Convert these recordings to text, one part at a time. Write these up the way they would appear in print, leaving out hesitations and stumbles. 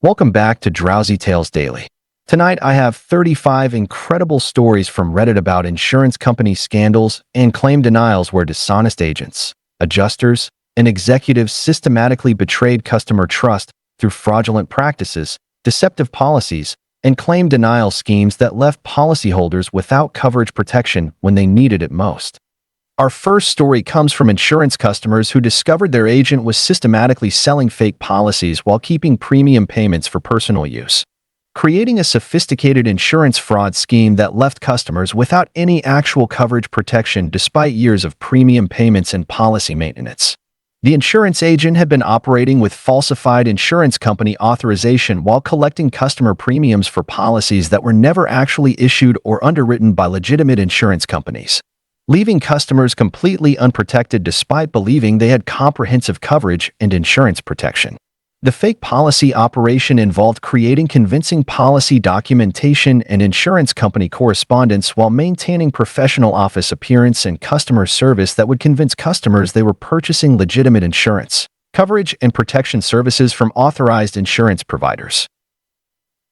Welcome back to Drowsy Tales Daily. Tonight I have 35 incredible stories from Reddit about insurance company scandals and claim denials where dishonest agents, adjusters, and executives systematically betrayed customer trust through fraudulent practices, deceptive policies, and claim denial schemes that left policyholders without coverage protection when they needed it most. Our first story comes from insurance customers who discovered their agent was systematically selling fake policies while keeping premium payments for personal use, creating a sophisticated insurance fraud scheme that left customers without any actual coverage protection despite years of premium payments and policy maintenance. The insurance agent had been operating with falsified insurance company authorization while collecting customer premiums for policies that were never actually issued or underwritten by legitimate insurance companies, leaving customers completely unprotected despite believing they had comprehensive coverage and insurance protection. The fake policy operation involved creating convincing policy documentation and insurance company correspondence while maintaining professional office appearance and customer service that would convince customers they were purchasing legitimate insurance, coverage, and protection services from authorized insurance providers.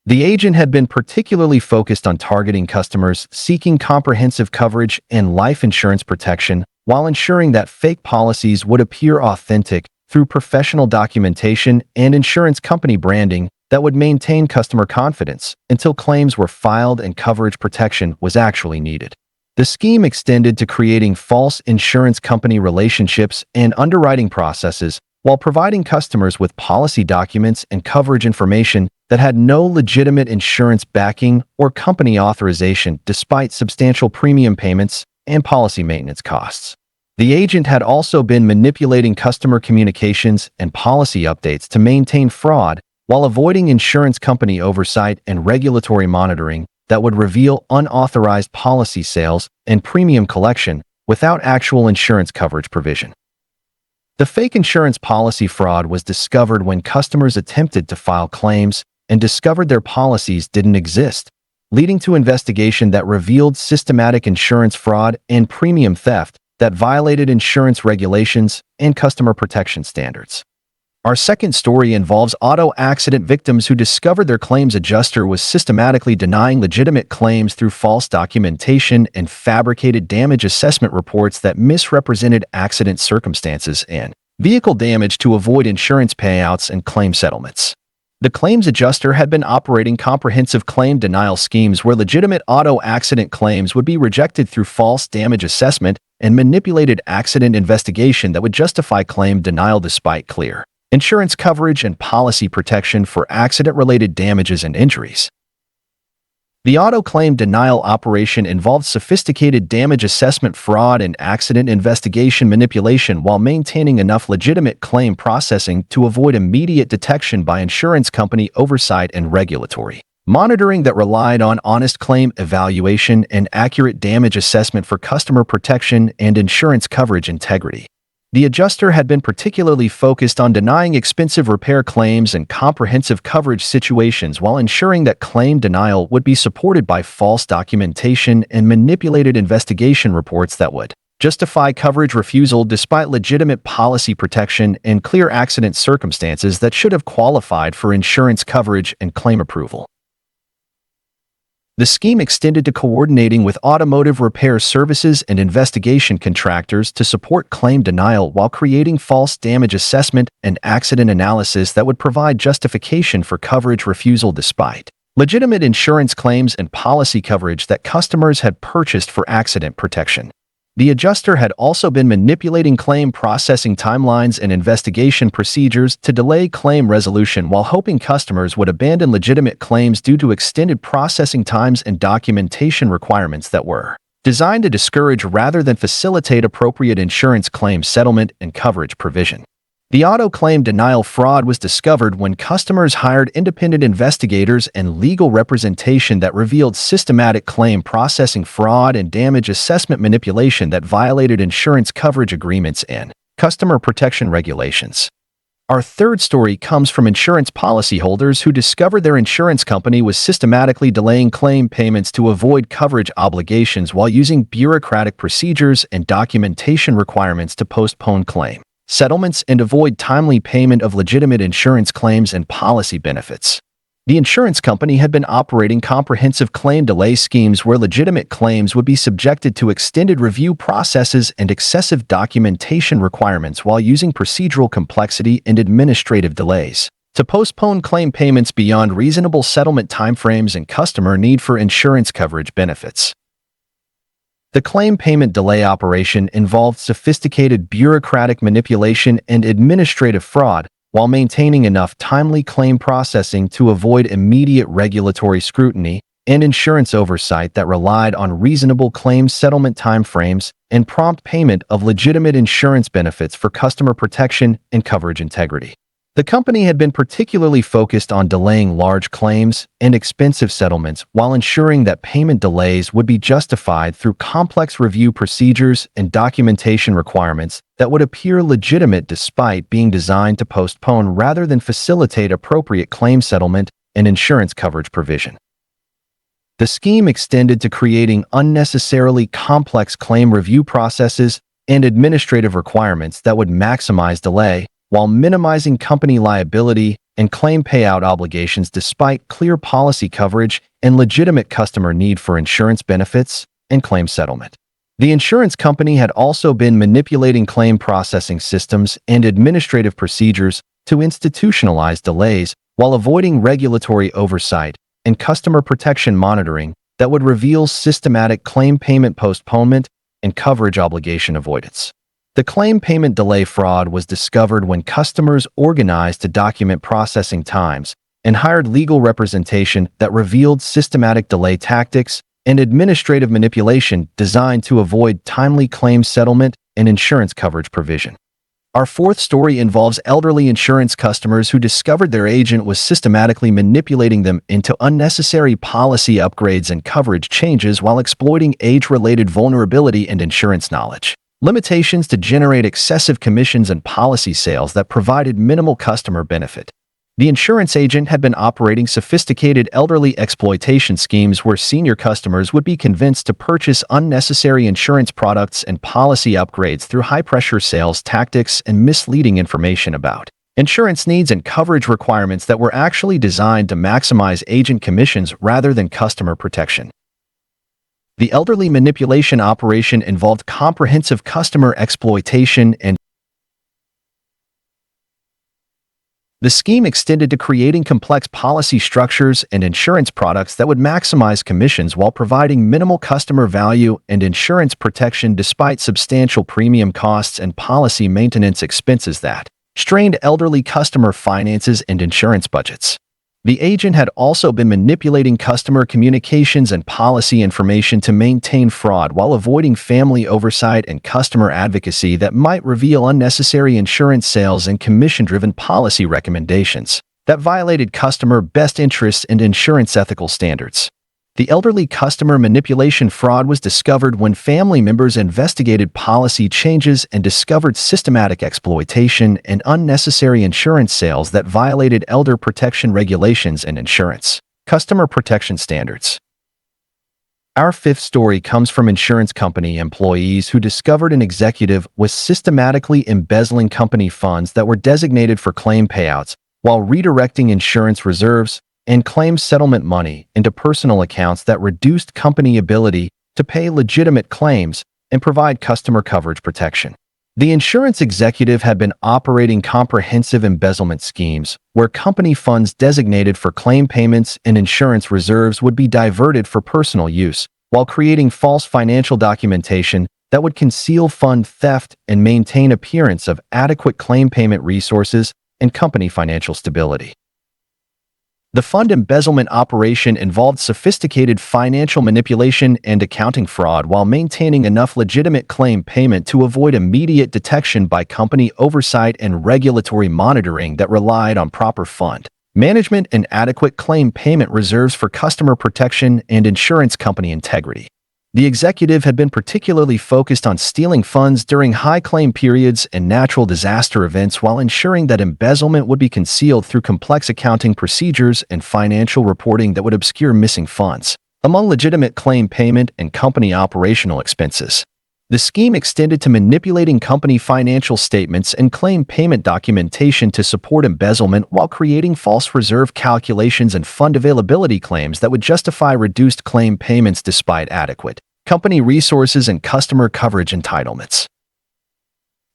The agent had been particularly focused on targeting customers seeking comprehensive coverage and life insurance protection while ensuring that fake policies would appear authentic through professional documentation and insurance company branding that would maintain customer confidence until claims were filed and coverage protection was actually needed. The scheme extended to creating false insurance company relationships and underwriting processes while providing customers with policy documents and coverage information that had no legitimate insurance backing or company authorization despite substantial premium payments and policy maintenance costs. The agent had also been manipulating customer communications and policy updates to maintain fraud while avoiding insurance company oversight and regulatory monitoring that would reveal unauthorized policy sales and premium collection without actual insurance coverage provision. The fake insurance policy fraud was discovered when customers attempted to file claims and discovered their policies didn't exist, leading to investigation that revealed systematic insurance fraud and premium theft that violated insurance regulations and customer protection standards. Our second story involves auto accident victims who discovered their claims adjuster was systematically denying legitimate claims through false documentation and fabricated damage assessment reports that misrepresented accident circumstances and vehicle damage to avoid insurance payouts and claim settlements. The claims adjuster had been operating comprehensive claim denial schemes where legitimate auto accident claims would be rejected through false damage assessment and manipulated accident investigation that would justify claim denial despite clear insurance coverage and policy protection for accident-related damages and injuries. The auto claim denial operation involved sophisticated damage assessment fraud and accident investigation manipulation while maintaining enough legitimate claim processing to avoid immediate detection by insurance company oversight and regulatory monitoring that relied on honest claim evaluation and accurate damage assessment for customer protection and insurance coverage integrity. The adjuster had been particularly focused on denying expensive repair claims and comprehensive coverage situations while ensuring that claim denial would be supported by false documentation and manipulated investigation reports that would justify coverage refusal despite legitimate policy protection and clear accident circumstances that should have qualified for insurance coverage and claim approval. The scheme extended to coordinating with automotive repair services and investigation contractors to support claim denial while creating false damage assessment and accident analysis that would provide justification for coverage refusal despite legitimate insurance claims and policy coverage that customers had purchased for accident protection. The adjuster had also been manipulating claim processing timelines and investigation procedures to delay claim resolution while hoping customers would abandon legitimate claims due to extended processing times and documentation requirements that were designed to discourage rather than facilitate appropriate insurance claim settlement and coverage provision. The auto claim denial fraud was discovered when customers hired independent investigators and legal representation that revealed systematic claim processing fraud and damage assessment manipulation that violated insurance coverage agreements and customer protection regulations. Our third story comes from insurance policyholders who discovered their insurance company was systematically delaying claim payments to avoid coverage obligations while using bureaucratic procedures and documentation requirements to postpone claim settlements, and avoid timely payment of legitimate insurance claims and policy benefits. The insurance company had been operating comprehensive claim delay schemes where legitimate claims would be subjected to extended review processes and excessive documentation requirements while using procedural complexity and administrative delays to postpone claim payments beyond reasonable settlement timeframes and customer need for insurance coverage benefits. The claim payment delay operation involved sophisticated bureaucratic manipulation and administrative fraud while maintaining enough timely claim processing to avoid immediate regulatory scrutiny and insurance oversight that relied on reasonable claim settlement timeframes and prompt payment of legitimate insurance benefits for customer protection and coverage integrity. The company had been particularly focused on delaying large claims and expensive settlements while ensuring that payment delays would be justified through complex review procedures and documentation requirements that would appear legitimate despite being designed to postpone rather than facilitate appropriate claim settlement and insurance coverage provision. The scheme extended to creating unnecessarily complex claim review processes and administrative requirements that would maximize delay, while minimizing company liability and claim payout obligations despite clear policy coverage and legitimate customer need for insurance benefits and claim settlement. The insurance company had also been manipulating claim processing systems and administrative procedures to institutionalize delays while avoiding regulatory oversight and customer protection monitoring that would reveal systematic claim payment postponement and coverage obligation avoidance. The claim payment delay fraud was discovered when customers organized to document processing times and hired legal representation that revealed systematic delay tactics and administrative manipulation designed to avoid timely claim settlement and insurance coverage provision. Our fourth story involves elderly insurance customers who discovered their agent was systematically manipulating them into unnecessary policy upgrades and coverage changes while exploiting age-related vulnerability and insurance knowledge limitations to generate excessive commissions and policy sales that provided minimal customer benefit. The insurance agent had been operating sophisticated elderly exploitation schemes where senior customers would be convinced to purchase unnecessary insurance products and policy upgrades through high-pressure sales tactics and misleading information about insurance needs and coverage requirements that were actually designed to maximize agent commissions rather than customer protection. The elderly manipulation operation involved comprehensive customer exploitation and the scheme extended to creating complex policy structures and insurance products that would maximize commissions while providing minimal customer value and insurance protection despite substantial premium costs and policy maintenance expenses that strained elderly customer finances and insurance budgets. The agent had also been manipulating customer communications and policy information to maintain fraud while avoiding family oversight and customer advocacy that might reveal unnecessary insurance sales and commission-driven policy recommendations that violated customer best interests and insurance ethical standards. The elderly customer manipulation fraud was discovered when family members investigated policy changes and discovered systematic exploitation and unnecessary insurance sales that violated elder protection regulations and insurance customer protection standards. Our fifth story comes from insurance company employees who discovered an executive was systematically embezzling company funds that were designated for claim payouts while redirecting insurance reserves and claim settlement money into personal accounts that reduced company ability to pay legitimate claims and provide customer coverage protection. The insurance executive had been operating comprehensive embezzlement schemes where company funds designated for claim payments and insurance reserves would be diverted for personal use, while creating false financial documentation that would conceal fund theft and maintain appearance of adequate claim payment resources and company financial stability. The fund embezzlement operation involved sophisticated financial manipulation and accounting fraud while maintaining enough legitimate claim payment to avoid immediate detection by company oversight and regulatory monitoring that relied on proper fund management and adequate claim payment reserves for customer protection and insurance company integrity. The executive had been particularly focused on stealing funds during high claim periods and natural disaster events while ensuring that embezzlement would be concealed through complex accounting procedures and financial reporting that would obscure missing funds among legitimate claim payment and company operational expenses. The scheme extended to manipulating company financial statements and claim payment documentation to support embezzlement while creating false reserve calculations and fund availability claims that would justify reduced claim payments despite adequate company resources and customer coverage entitlements.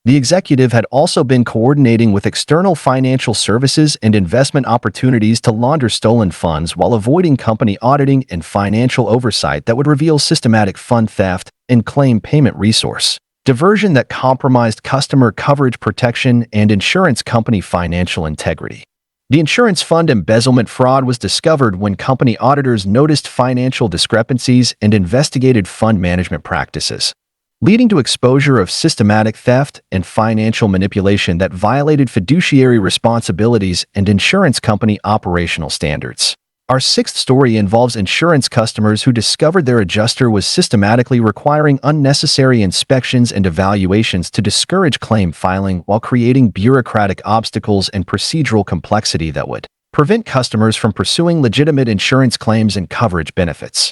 The executive had also been coordinating with external financial services and investment opportunities to launder stolen funds while avoiding company auditing and financial oversight that would reveal systematic fund theft and claim payment resource diversion that compromised customer coverage protection and insurance company financial integrity. The insurance fund embezzlement fraud was discovered when company auditors noticed financial discrepancies and investigated fund management practices, leading to exposure of systematic theft and financial manipulation that violated fiduciary responsibilities and insurance company operational standards. Our sixth story involves insurance customers who discovered their adjuster was systematically requiring unnecessary inspections and evaluations to discourage claim filing while creating bureaucratic obstacles and procedural complexity that would prevent customers from pursuing legitimate insurance claims and coverage benefits.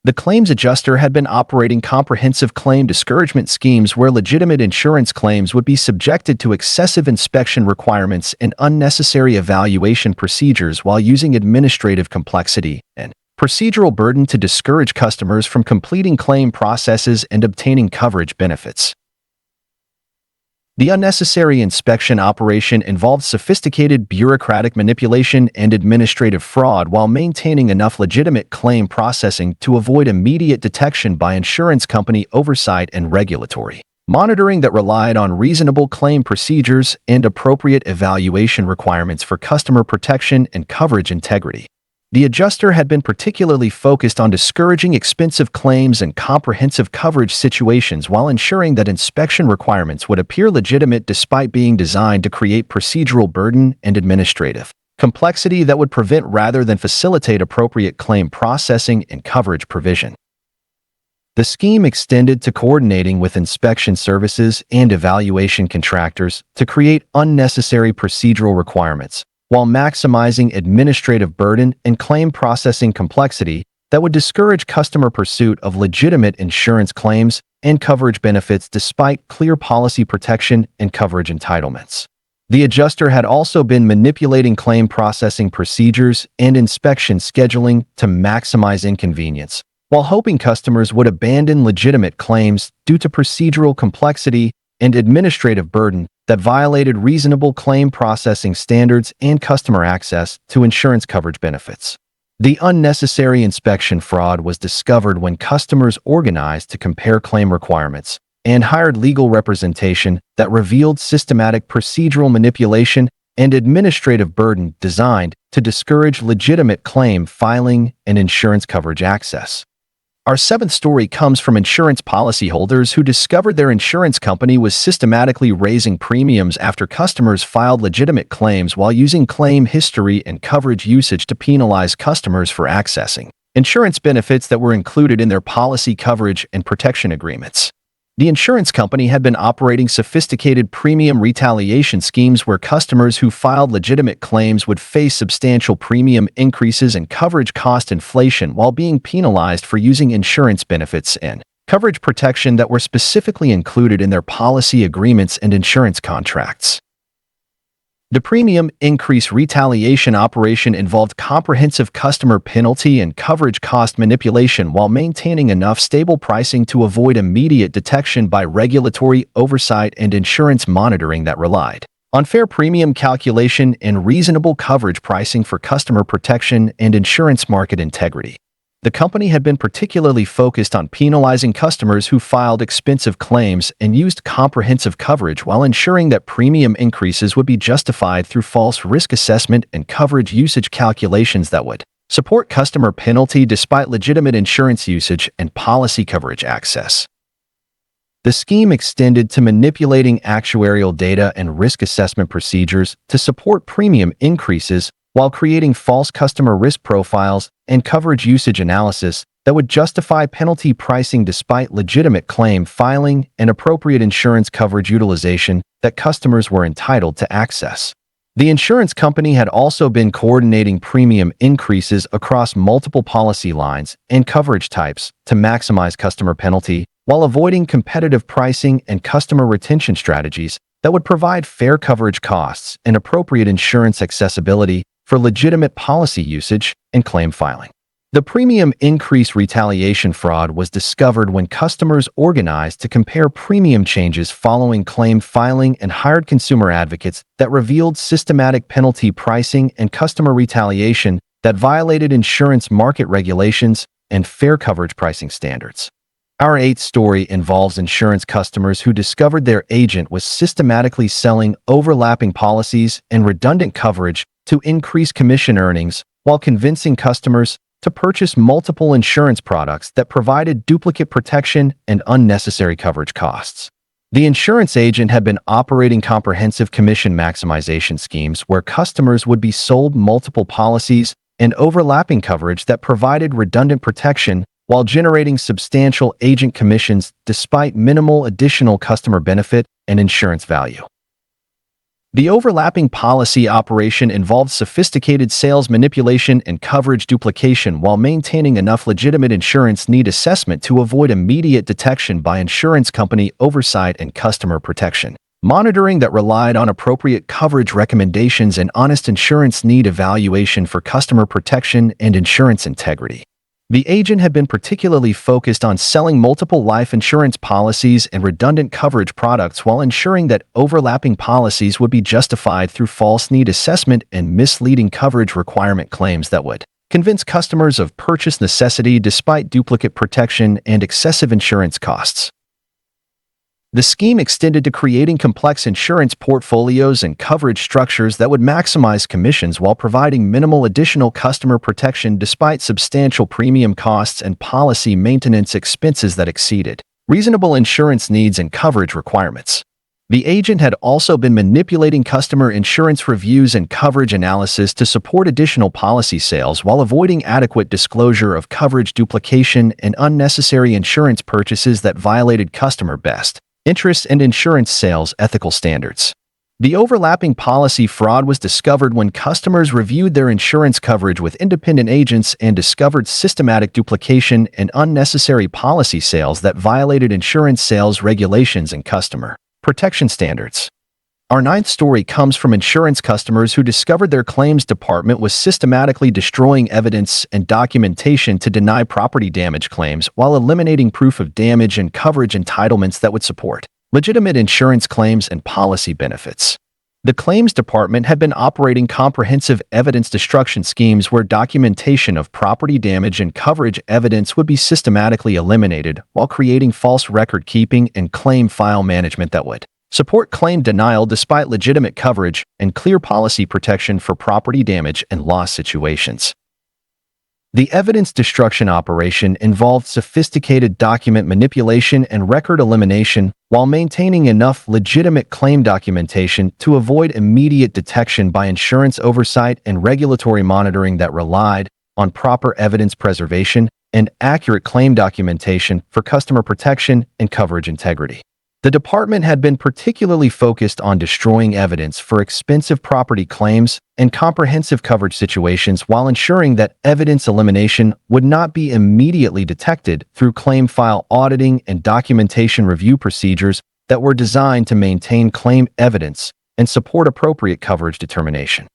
The claims adjuster had been operating comprehensive claim discouragement schemes where legitimate insurance claims would be subjected to excessive inspection requirements and unnecessary evaluation procedures while using administrative complexity and procedural burden to discourage customers from completing claim processes and obtaining coverage benefits. The unnecessary inspection operation involved sophisticated bureaucratic manipulation and administrative fraud while maintaining enough legitimate claim processing to avoid immediate detection by insurance company oversight and regulatory monitoring that relied on reasonable claim procedures and appropriate evaluation requirements for customer protection and coverage integrity. The adjuster had been particularly focused on discouraging expensive claims and comprehensive coverage situations while ensuring that inspection requirements would appear legitimate despite being designed to create procedural burden and administrative complexity that would prevent rather than facilitate appropriate claim processing and coverage provision. The scheme extended to coordinating with inspection services and evaluation contractors to create unnecessary procedural requirements, while maximizing administrative burden and claim processing complexity that would discourage customer pursuit of legitimate insurance claims and coverage benefits despite clear policy protection and coverage entitlements. The adjuster had also been manipulating claim processing procedures and inspection scheduling to maximize inconvenience, while hoping customers would abandon legitimate claims due to procedural complexity and administrative burden that violated reasonable claim processing standards and customer access to insurance coverage benefits. The unnecessary inspection fraud was discovered when customers organized to compare claim requirements and hired legal representation that revealed systematic procedural manipulation and administrative burden designed to discourage legitimate claim filing and insurance coverage access. Our seventh story comes from insurance policyholders who discovered their insurance company was systematically raising premiums after customers filed legitimate claims while using claim history and coverage usage to penalize customers for accessing insurance benefits that were included in their policy coverage and protection agreements. The insurance company had been operating sophisticated premium retaliation schemes where customers who filed legitimate claims would face substantial premium increases and coverage cost inflation while being penalized for using insurance benefits and coverage protection that were specifically included in their policy agreements and insurance contracts. The premium increase retaliation operation involved comprehensive customer penalty and coverage cost manipulation while maintaining enough stable pricing to avoid immediate detection by regulatory oversight and insurance monitoring that relied on fair premium calculation and reasonable coverage pricing for customer protection and insurance market integrity. The company had been particularly focused on penalizing customers who filed expensive claims and used comprehensive coverage while ensuring that premium increases would be justified through false risk assessment and coverage usage calculations that would support customer penalty despite legitimate insurance usage and policy coverage access. The scheme extended to manipulating actuarial data and risk assessment procedures to support premium increases while creating false customer risk profiles and coverage usage analysis that would justify penalty pricing despite legitimate claim filing and appropriate insurance coverage utilization that customers were entitled to access. The insurance company had also been coordinating premium increases across multiple policy lines and coverage types to maximize customer penalty while avoiding competitive pricing and customer retention strategies that would provide fair coverage costs and appropriate insurance accessibility for legitimate policy usage and claim filing. The premium increase retaliation fraud was discovered when customers organized to compare premium changes following claim filing and hired consumer advocates that revealed systematic penalty pricing and customer retaliation that violated insurance market regulations and fair coverage pricing standards. Our eighth story involves insurance customers who discovered their agent was systematically selling overlapping policies and redundant coverage to increase commission earnings while convincing customers to purchase multiple insurance products that provided duplicate protection and unnecessary coverage costs. The insurance agent had been operating comprehensive commission maximization schemes where customers would be sold multiple policies and overlapping coverage that provided redundant protection while generating substantial agent commissions despite minimal additional customer benefit and insurance value. The overlapping policy operation involved sophisticated sales manipulation and coverage duplication while maintaining enough legitimate insurance need assessment to avoid immediate detection by insurance company oversight and customer protection. Monitoring that relied on appropriate coverage recommendations and honest insurance need evaluation for customer protection and insurance integrity. The agent had been particularly focused on selling multiple life insurance policies and redundant coverage products while ensuring that overlapping policies would be justified through false need assessment and misleading coverage requirement claims that would convince customers of purchase necessity despite duplicate protection and excessive insurance costs. The scheme extended to creating complex insurance portfolios and coverage structures that would maximize commissions while providing minimal additional customer protection despite substantial premium costs and policy maintenance expenses that exceeded reasonable insurance needs and coverage requirements. The agent had also been manipulating customer insurance reviews and coverage analysis to support additional policy sales while avoiding adequate disclosure of coverage duplication and unnecessary insurance purchases that violated customer best interest and insurance sales ethical standards. The overlapping policy fraud was discovered when customers reviewed their insurance coverage with independent agents and discovered systematic duplication and unnecessary policy sales that violated insurance sales regulations and customer protection standards. Our ninth story comes from insurance customers who discovered their claims department was systematically destroying evidence and documentation to deny property damage claims while eliminating proof of damage and coverage entitlements that would support legitimate insurance claims and policy benefits. The claims department had been operating comprehensive evidence destruction schemes where documentation of property damage and coverage evidence would be systematically eliminated while creating false record keeping and claim file management that would support claim denial despite legitimate coverage and clear policy protection for property damage and loss situations. The evidence destruction operation involved sophisticated document manipulation and record elimination while maintaining enough legitimate claim documentation to avoid immediate detection by insurance oversight and regulatory monitoring that relied on proper evidence preservation and accurate claim documentation for customer protection and coverage integrity. The department had been particularly focused on destroying evidence for expensive property claims and comprehensive coverage situations while ensuring that evidence elimination would not be immediately detected through claim file auditing and documentation review procedures that were designed to maintain claim evidence and support appropriate coverage determination.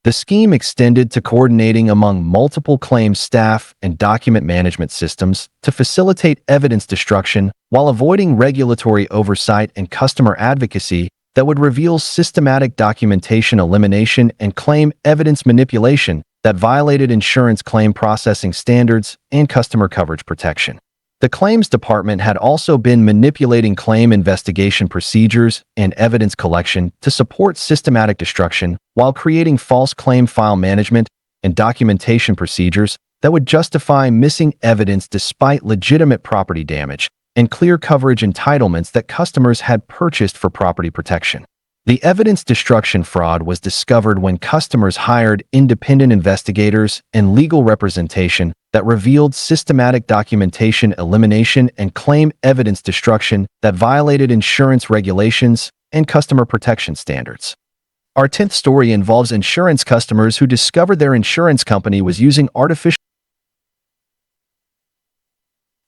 The scheme extended to coordinating among multiple claims staff and document management systems to facilitate evidence destruction while avoiding regulatory oversight and customer advocacy that would reveal systematic documentation elimination and claim evidence manipulation that violated insurance claim processing standards and customer coverage protection. The claims department had also been manipulating claim investigation procedures and evidence collection to support systematic destruction while creating false claim file management and documentation procedures that would justify missing evidence despite legitimate property damage and clear coverage entitlements that customers had purchased for property protection. The evidence destruction fraud was discovered when customers hired independent investigators and legal representation that revealed systematic documentation elimination and claim evidence destruction that violated insurance regulations and customer protection standards. Our 10th story involves insurance customers who discovered their insurance company was using artificial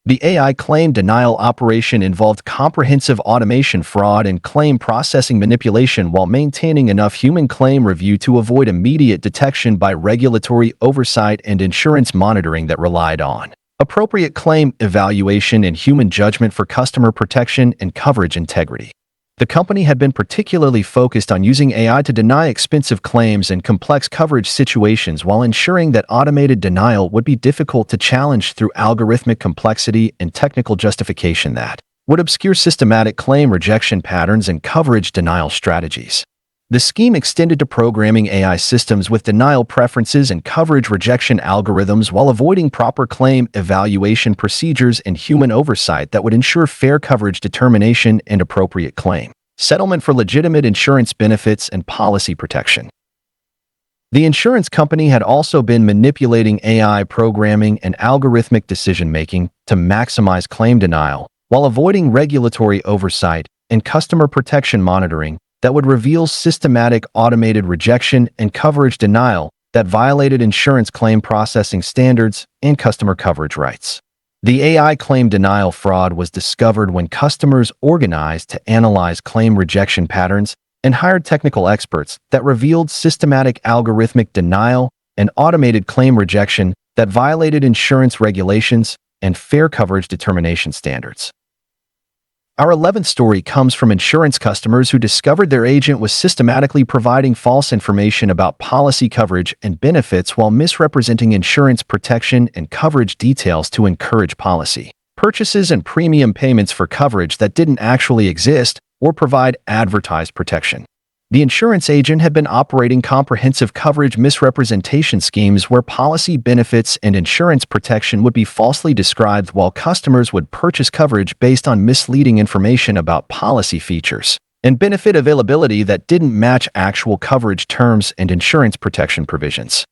The AI claim denial operation involved comprehensive automation fraud and claim processing manipulation while maintaining enough human claim review to avoid immediate detection by regulatory oversight and insurance monitoring that relied on appropriate claim evaluation and human judgment for customer protection and coverage integrity. The company had been particularly focused on using AI to deny expensive claims and complex coverage situations while ensuring that automated denial would be difficult to challenge through algorithmic complexity and technical justification that would obscure systematic claim rejection patterns and coverage denial strategies. The scheme extended to programming AI systems with denial preferences and coverage rejection algorithms while avoiding proper claim evaluation procedures and human oversight that would ensure fair coverage determination and appropriate claim settlement for legitimate insurance benefits and policy protection. The insurance company had also been manipulating AI programming and algorithmic decision-making to maximize claim denial while avoiding regulatory oversight and customer protection monitoring that would reveal systematic automated rejection and coverage denial that violated insurance claim processing standards and customer coverage rights. The AI claim denial fraud was discovered when customers organized to analyze claim rejection patterns and hired technical experts that revealed systematic algorithmic denial and automated claim rejection that violated insurance regulations and fair coverage determination standards. Our 11th story comes from insurance customers who discovered their agent was systematically providing false information about policy coverage and benefits while misrepresenting insurance protection and coverage details to encourage policy purchases and premium payments for coverage that didn't actually exist or provide advertised protection. The insurance agent had been operating comprehensive coverage misrepresentation schemes where policy benefits and insurance protection would be falsely described while customers would purchase coverage based on misleading information about policy features and benefit availability that didn't match actual coverage terms and insurance protection provisions.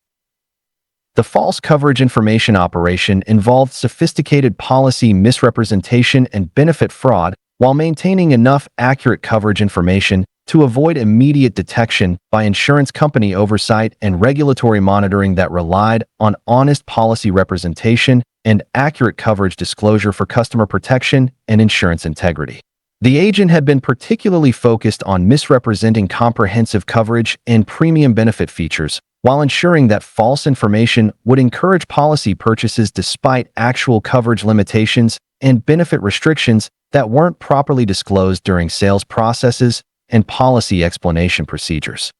The false coverage information operation involved sophisticated policy misrepresentation and benefit fraud while maintaining enough accurate coverage information to avoid immediate detection by insurance company oversight and regulatory monitoring that relied on honest policy representation and accurate coverage disclosure for customer protection and insurance integrity. The agent had been particularly focused on misrepresenting comprehensive coverage and premium benefit features, while ensuring that false information would encourage policy purchases despite actual coverage limitations and benefit restrictions that weren't properly disclosed during sales processes and policy explanation procedures.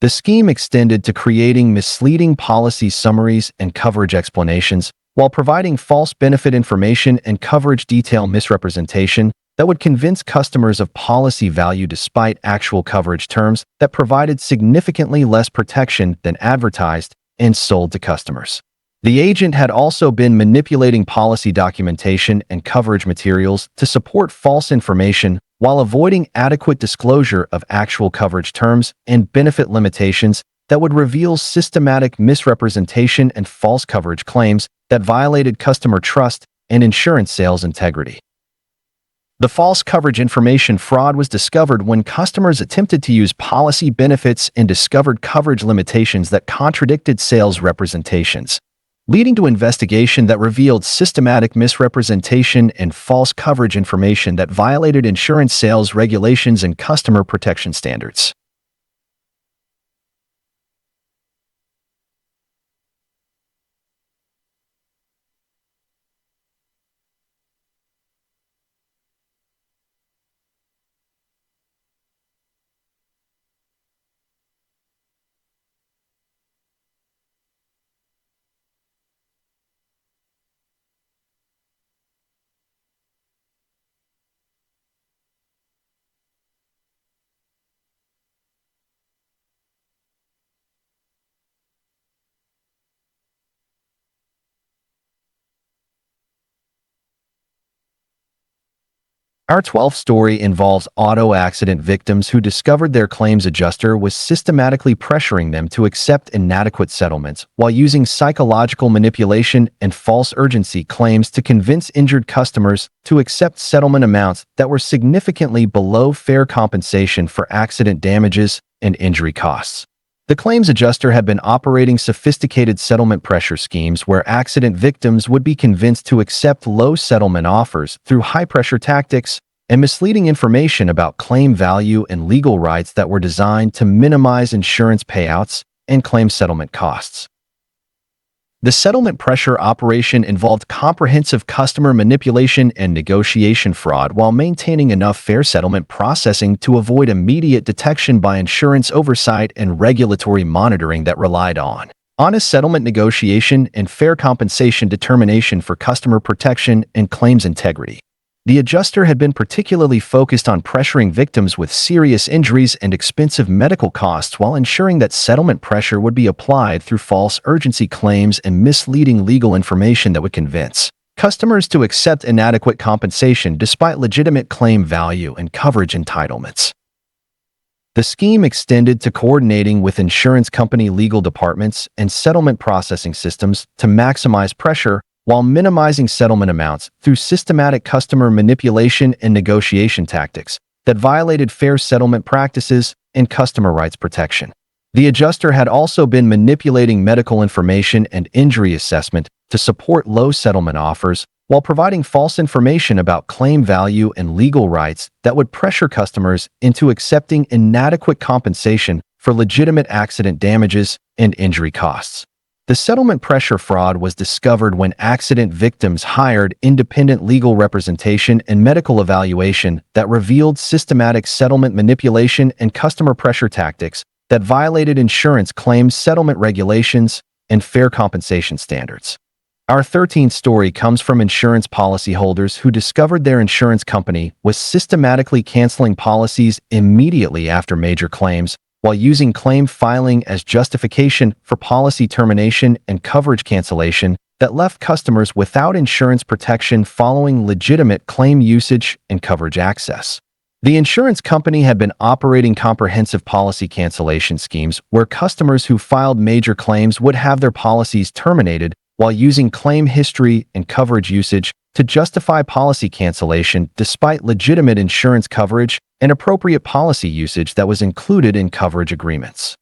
The scheme extended to creating misleading policy summaries and coverage explanations while providing false benefit information and coverage detail misrepresentation that would convince customers of policy value despite actual coverage terms that provided significantly less protection than advertised and sold to customers. The agent had also been manipulating policy documentation and coverage materials to support false information while avoiding adequate disclosure of actual coverage terms and benefit limitations that would reveal systematic misrepresentation and false coverage claims that violated customer trust and insurance sales integrity. The false coverage information fraud was discovered when customers attempted to use policy benefits and discovered coverage limitations that contradicted sales representations, leading to investigation that revealed systematic misrepresentation and false coverage information that violated insurance sales regulations and customer protection standards. Our 12th story involves auto accident victims who discovered their claims adjuster was systematically pressuring them to accept inadequate settlements while using psychological manipulation and false urgency claims to convince injured customers to accept settlement amounts that were significantly below fair compensation for accident damages and injury costs. The claims adjuster had been operating sophisticated settlement pressure schemes where accident victims would be convinced to accept low settlement offers through high-pressure tactics and misleading information about claim value and legal rights that were designed to minimize insurance payouts and claim settlement costs. The settlement pressure operation involved comprehensive customer manipulation and negotiation fraud while maintaining enough fair settlement processing to avoid immediate detection by insurance oversight and regulatory monitoring that relied on honest settlement negotiation and fair compensation determination for customer protection and claims integrity. The adjuster had been particularly focused on pressuring victims with serious injuries and expensive medical costs while ensuring that settlement pressure would be applied through false urgency claims and misleading legal information that would convince customers to accept inadequate compensation despite legitimate claim value and coverage entitlements. The scheme extended to coordinating with insurance company legal departments and settlement processing systems to maximize pressure while minimizing settlement amounts through systematic customer manipulation and negotiation tactics that violated fair settlement practices and customer rights protection. The adjuster had also been manipulating medical information and injury assessment to support low settlement offers while providing false information about claim value and legal rights that would pressure customers into accepting inadequate compensation for legitimate accident damages and injury costs. The settlement pressure fraud was discovered when accident victims hired independent legal representation and medical evaluation that revealed systematic settlement manipulation and customer pressure tactics that violated insurance claims settlement regulations and fair compensation standards. Our 13th story comes from insurance policyholders who discovered their insurance company was systematically canceling policies immediately after major claims, while using claim filing as justification for policy termination and coverage cancellation that left customers without insurance protection following legitimate claim usage and coverage access. The insurance company had been operating comprehensive policy cancellation schemes where customers who filed major claims would have their policies terminated while using claim history and coverage usage to justify policy cancellation despite legitimate insurance coverage and appropriate policy usage that was included in coverage agreements.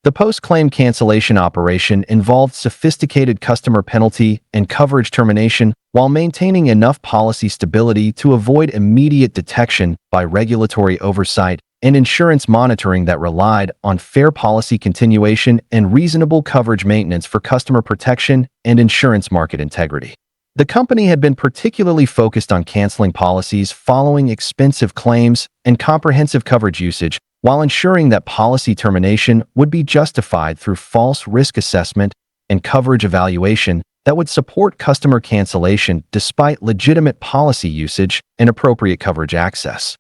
The post-claim cancellation operation involved sophisticated customer penalty and coverage termination while maintaining enough policy stability to avoid immediate detection by regulatory oversight and insurance monitoring that relied on fair policy continuation and reasonable coverage maintenance for customer protection and insurance market integrity. The company had been particularly focused on canceling policies following expensive claims and comprehensive coverage usage, while ensuring that policy termination would be justified through false risk assessment and coverage evaluation that would support customer cancellation despite legitimate policy usage and appropriate coverage access.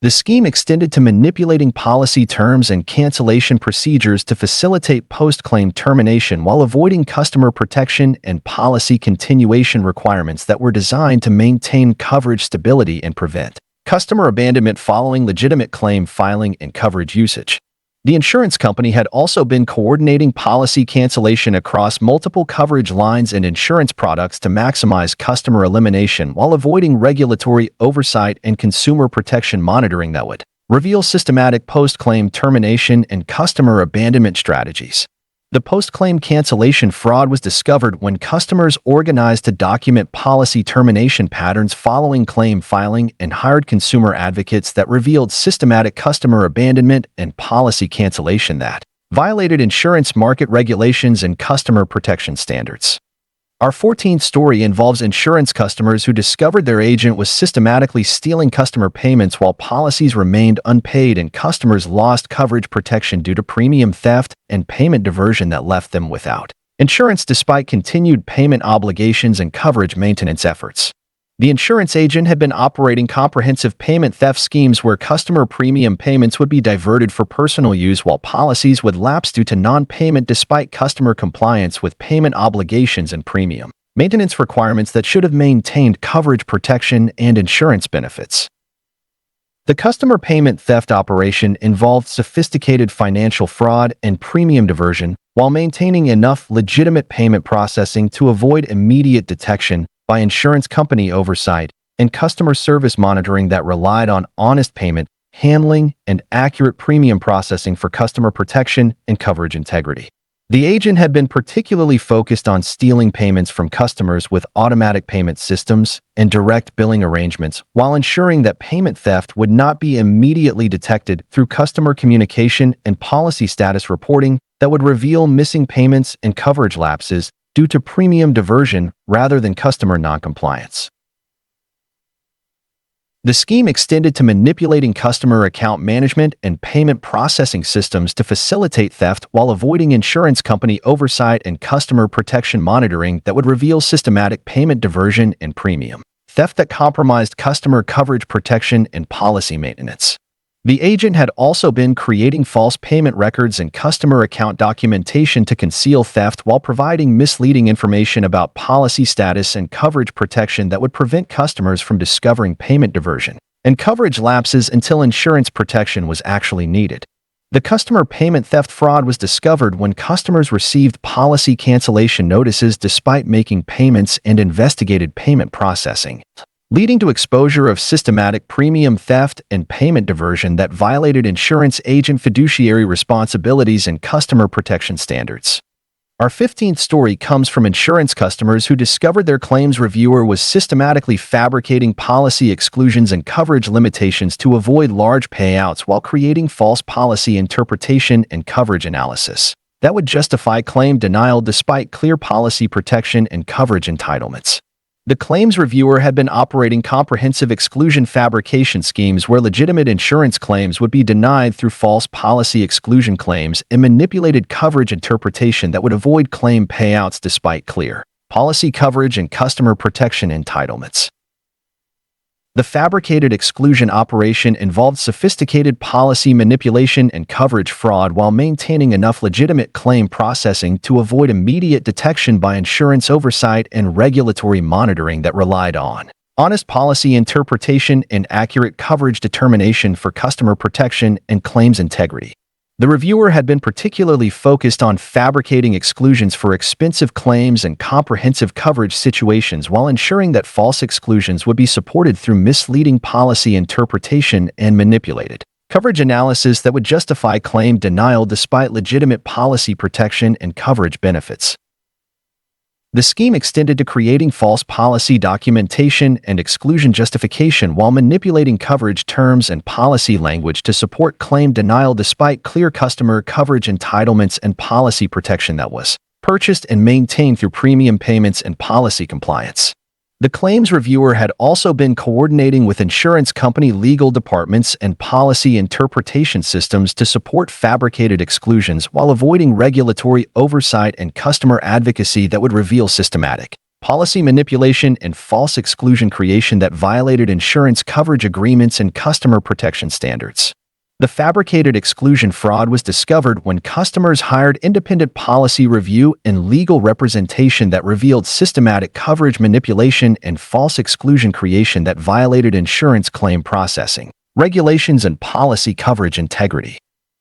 The scheme extended to manipulating policy terms and cancellation procedures to facilitate post-claim termination while avoiding customer protection and policy continuation requirements that were designed to maintain coverage stability and prevent customer abandonment following legitimate claim filing and coverage usage. The insurance company had also been coordinating policy cancellation across multiple coverage lines and insurance products to maximize customer elimination while avoiding regulatory oversight and consumer protection monitoring that would reveal systematic post-claim termination and customer abandonment strategies. The post-claim cancellation fraud was discovered when customers organized to document policy termination patterns following claim filing and hired consumer advocates that revealed systematic customer abandonment and policy cancellation that violated insurance market regulations and customer protection standards. Our 14th story involves insurance customers who discovered their agent was systematically stealing customer payments while policies remained unpaid and customers lost coverage protection due to premium theft and payment diversion that left them without insurance despite continued payment obligations and coverage maintenance efforts. The insurance agent had been operating comprehensive payment theft schemes where customer premium payments would be diverted for personal use while policies would lapse due to non-payment despite customer compliance with payment obligations and premium maintenance requirements that should have maintained coverage protection and insurance benefits. The customer payment theft operation involved sophisticated financial fraud and premium diversion while maintaining enough legitimate payment processing to avoid immediate detection by insurance company oversight and customer service monitoring that relied on honest payment handling, and accurate premium processing for customer protection and coverage integrity. The agent had been particularly focused on stealing payments from customers with automatic payment systems and direct billing arrangements, while ensuring that payment theft would not be immediately detected through customer communication and policy status reporting that would reveal missing payments and coverage lapses due to premium diversion rather than customer noncompliance. The scheme extended to manipulating customer account management and payment processing systems to facilitate theft while avoiding insurance company oversight and customer protection monitoring that would reveal systematic payment diversion and premium theft that compromised customer coverage protection and policy maintenance. The agent had also been creating false payment records and customer account documentation to conceal theft while providing misleading information about policy status and coverage protection that would prevent customers from discovering payment diversion and coverage lapses until insurance protection was actually needed. The customer payment theft fraud was discovered when customers received policy cancellation notices despite making payments and investigated payment processing, leading to exposure of systematic premium theft and payment diversion that violated insurance agent fiduciary responsibilities and customer protection standards. Our 15th story comes from insurance customers who discovered their claims reviewer was systematically fabricating policy exclusions and coverage limitations to avoid large payouts while creating false policy interpretation and coverage analysis that would justify claim denial despite clear policy protection and coverage entitlements. The claims reviewer had been operating comprehensive exclusion fabrication schemes where legitimate insurance claims would be denied through false policy exclusion claims and manipulated coverage interpretation that would avoid claim payouts despite clear policy coverage and customer protection entitlements. The fabricated exclusion operation involved sophisticated policy manipulation and coverage fraud while maintaining enough legitimate claim processing to avoid immediate detection by insurance oversight and regulatory monitoring that relied on honest policy interpretation and accurate coverage determination for customer protection and claims integrity. The reviewer had been particularly focused on fabricating exclusions for expensive claims and comprehensive coverage situations while ensuring that false exclusions would be supported through misleading policy interpretation and manipulated coverage analysis that would justify claim denial despite legitimate policy protection and coverage benefits. The scheme extended to creating false policy documentation and exclusion justification while manipulating coverage terms and policy language to support claim denial despite clear customer coverage entitlements and policy protection that was purchased and maintained through premium payments and policy compliance. The claims reviewer had also been coordinating with insurance company legal departments and policy interpretation systems to support fabricated exclusions while avoiding regulatory oversight and customer advocacy that would reveal systematic policy manipulation and false exclusion creation that violated insurance coverage agreements and customer protection standards. The fabricated exclusion fraud was discovered when customers hired independent policy review and legal representation that revealed systematic coverage manipulation and false exclusion creation that violated insurance claim processing, regulations, and policy coverage integrity.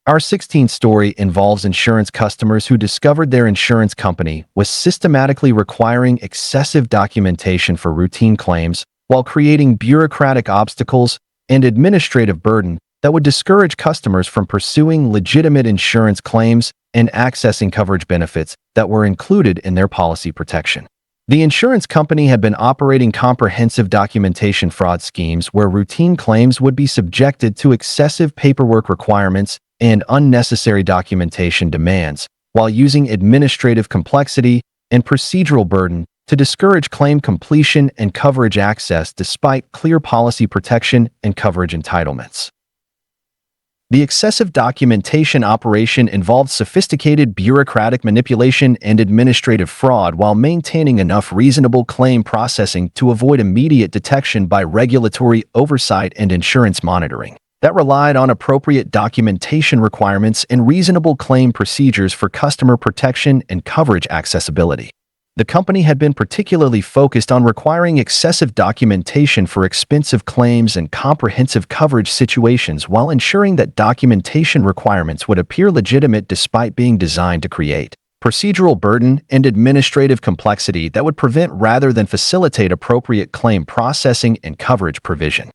Our 16th story involves insurance customers who discovered their insurance company was systematically requiring excessive documentation for routine claims while creating bureaucratic obstacles and administrative burden that would discourage customers from pursuing legitimate insurance claims and accessing coverage benefits that were included in their policy protection. The insurance company had been operating comprehensive documentation fraud schemes where routine claims would be subjected to excessive paperwork requirements and unnecessary documentation demands, while using administrative complexity and procedural burden to discourage claim completion and coverage access despite clear policy protection and coverage entitlements. The excessive documentation operation involved sophisticated bureaucratic manipulation and administrative fraud while maintaining enough reasonable claim processing to avoid immediate detection by regulatory oversight and insurance monitoring that relied on appropriate documentation requirements and reasonable claim procedures for customer protection and coverage accessibility. The company had been particularly focused on requiring excessive documentation for expensive claims and comprehensive coverage situations while ensuring that documentation requirements would appear legitimate despite being designed to create procedural burden and administrative complexity that would prevent rather than facilitate appropriate claim processing and coverage provision.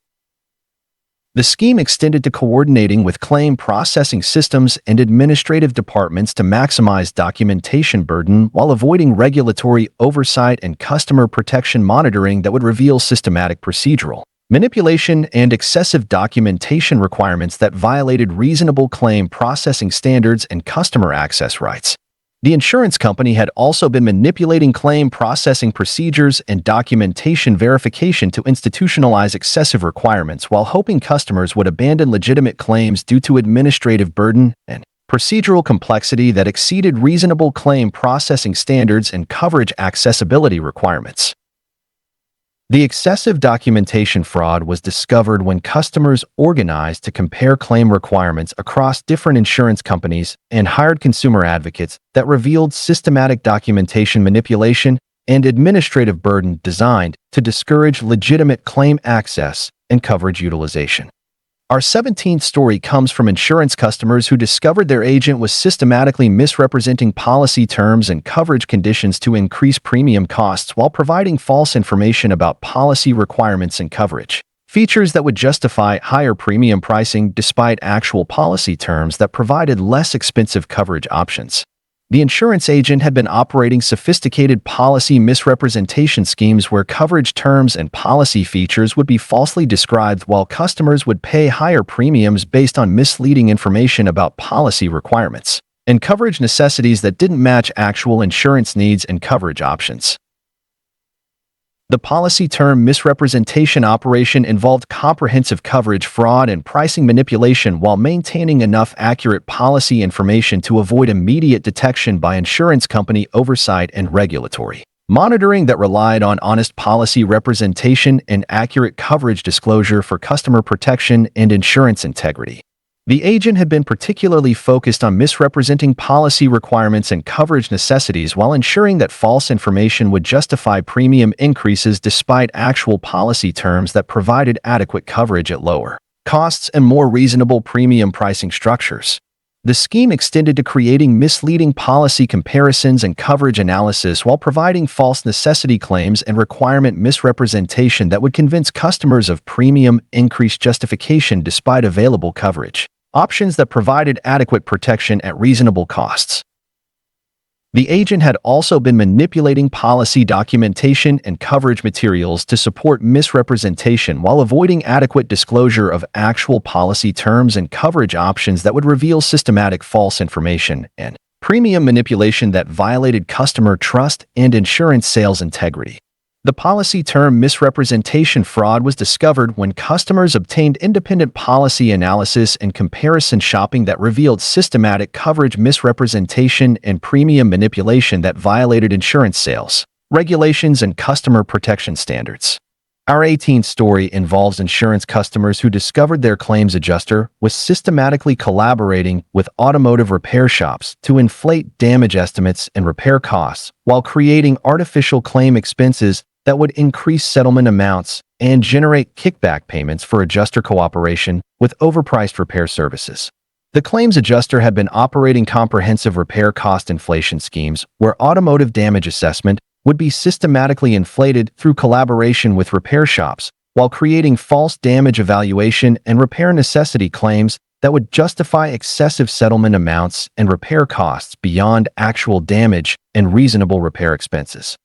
The scheme extended to coordinating with claim processing systems and administrative departments to maximize documentation burden while avoiding regulatory oversight and customer protection monitoring that would reveal systematic procedural manipulation and excessive documentation requirements that violated reasonable claim processing standards and customer access rights. The insurance company had also been manipulating claim processing procedures and documentation verification to institutionalize excessive requirements while hoping customers would abandon legitimate claims due to administrative burden and procedural complexity that exceeded reasonable claim processing standards and coverage accessibility requirements. The excessive documentation fraud was discovered when customers organized to compare claim requirements across different insurance companies and hired consumer advocates that revealed systematic documentation manipulation and administrative burden designed to discourage legitimate claim access and coverage utilization. Our 17th story comes from insurance customers who discovered their agent was systematically misrepresenting policy terms and coverage conditions to increase premium costs while providing false information about policy requirements and coverage features that would justify higher premium pricing despite actual policy terms that provided less expensive coverage options. The insurance agent had been operating sophisticated policy misrepresentation schemes where coverage terms and policy features would be falsely described while customers would pay higher premiums based on misleading information about policy requirements and coverage necessities that didn't match actual insurance needs and coverage options. The policy term misrepresentation operation involved comprehensive coverage fraud and pricing manipulation while maintaining enough accurate policy information to avoid immediate detection by insurance company oversight and regulatory monitoring that relied on honest policy representation and accurate coverage disclosure for customer protection and insurance integrity. The agent had been particularly focused on misrepresenting policy requirements and coverage necessities while ensuring that false information would justify premium increases despite actual policy terms that provided adequate coverage at lower costs and more reasonable premium pricing structures. The scheme extended to creating misleading policy comparisons and coverage analysis while providing false necessity claims and requirement misrepresentation that would convince customers of premium increase justification despite available coverage options that provided adequate protection at reasonable costs. The agent had also been manipulating policy documentation and coverage materials to support misrepresentation while avoiding adequate disclosure of actual policy terms and coverage options that would reveal systematic false information and premium manipulation that violated customer trust and insurance sales integrity. The policy term misrepresentation fraud was discovered when customers obtained independent policy analysis and comparison shopping that revealed systematic coverage misrepresentation and premium manipulation that violated insurance sales regulations and customer protection standards. Our 18th story involves insurance customers who discovered their claims adjuster was systematically collaborating with automotive repair shops to inflate damage estimates and repair costs while creating artificial claim expenses that would increase settlement amounts and generate kickback payments for adjuster cooperation with overpriced repair services. The claims adjuster had been operating comprehensive repair cost inflation schemes where automotive damage assessment would be systematically inflated through collaboration with repair shops while creating false damage evaluation and repair necessity claims that would justify excessive settlement amounts and repair costs beyond actual damage and reasonable repair expenses.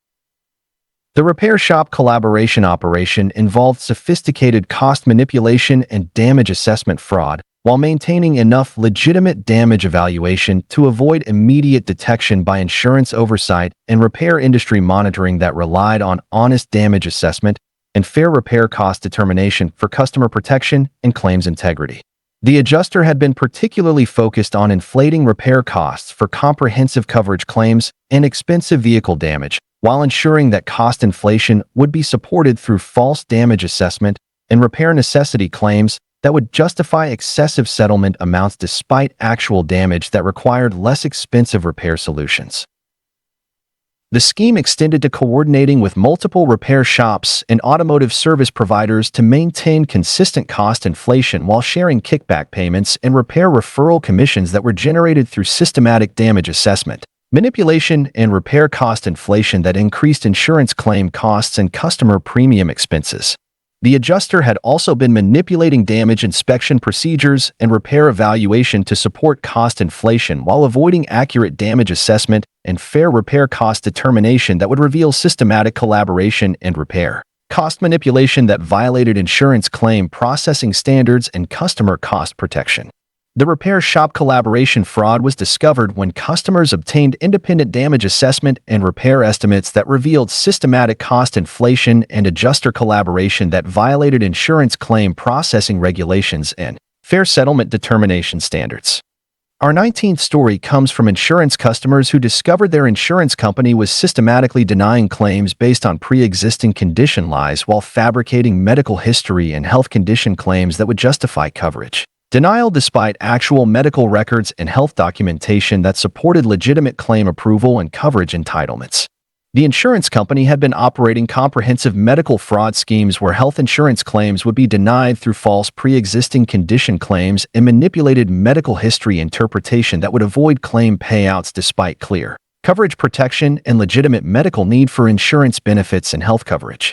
The repair shop collaboration operation involved sophisticated cost manipulation and damage assessment fraud while maintaining enough legitimate damage evaluation to avoid immediate detection by insurance oversight and repair industry monitoring that relied on honest damage assessment and fair repair cost determination for customer protection and claims integrity. The adjuster had been particularly focused on inflating repair costs for comprehensive coverage claims and expensive vehicle damage, while ensuring that cost inflation would be supported through false damage assessment and repair necessity claims that would justify excessive settlement amounts despite actual damage that required less expensive repair solutions. The scheme extended to coordinating with multiple repair shops and automotive service providers to maintain consistent cost inflation while sharing kickback payments and repair referral commissions that were generated through systematic damage assessment, manipulation, and repair cost inflation that increased insurance claim costs and customer premium expenses. The adjuster had also been manipulating damage inspection procedures and repair evaluation to support cost inflation while avoiding accurate damage assessment and fair repair cost determination that would reveal systematic collaboration and repair cost manipulation that violated insurance claim processing standards and customer cost protection. The repair shop collaboration fraud was discovered when customers obtained independent damage assessment and repair estimates that revealed systematic cost inflation and adjuster collaboration that violated insurance claim processing regulations and fair settlement determination standards. Our 19th story comes from insurance customers who discovered their insurance company was systematically denying claims based on pre-existing condition lies while fabricating medical history and health condition claims that would justify coverage. Denial despite actual medical records and health documentation that supported legitimate claim approval and coverage entitlements. The insurance company had been operating comprehensive medical fraud schemes where health insurance claims would be denied through false pre-existing condition claims and manipulated medical history interpretation that would avoid claim payouts despite clear coverage protection and legitimate medical need for insurance benefits and health coverage.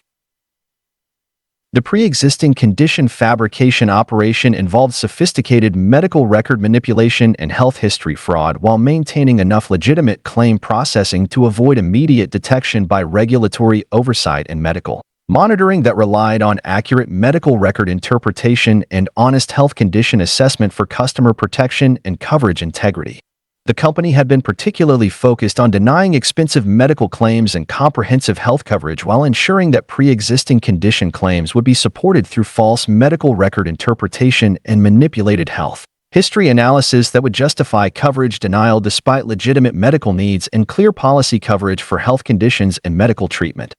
The pre-existing condition fabrication operation involved sophisticated medical record manipulation and health history fraud while maintaining enough legitimate claim processing to avoid immediate detection by regulatory oversight and medical monitoring that relied on accurate medical record interpretation and honest health condition assessment for customer protection and coverage integrity. The company had been particularly focused on denying expensive medical claims and comprehensive health coverage while ensuring that pre-existing condition claims would be supported through false medical record interpretation and manipulated health history analysis that would justify coverage denial despite legitimate medical needs and clear policy coverage for health conditions and medical treatment.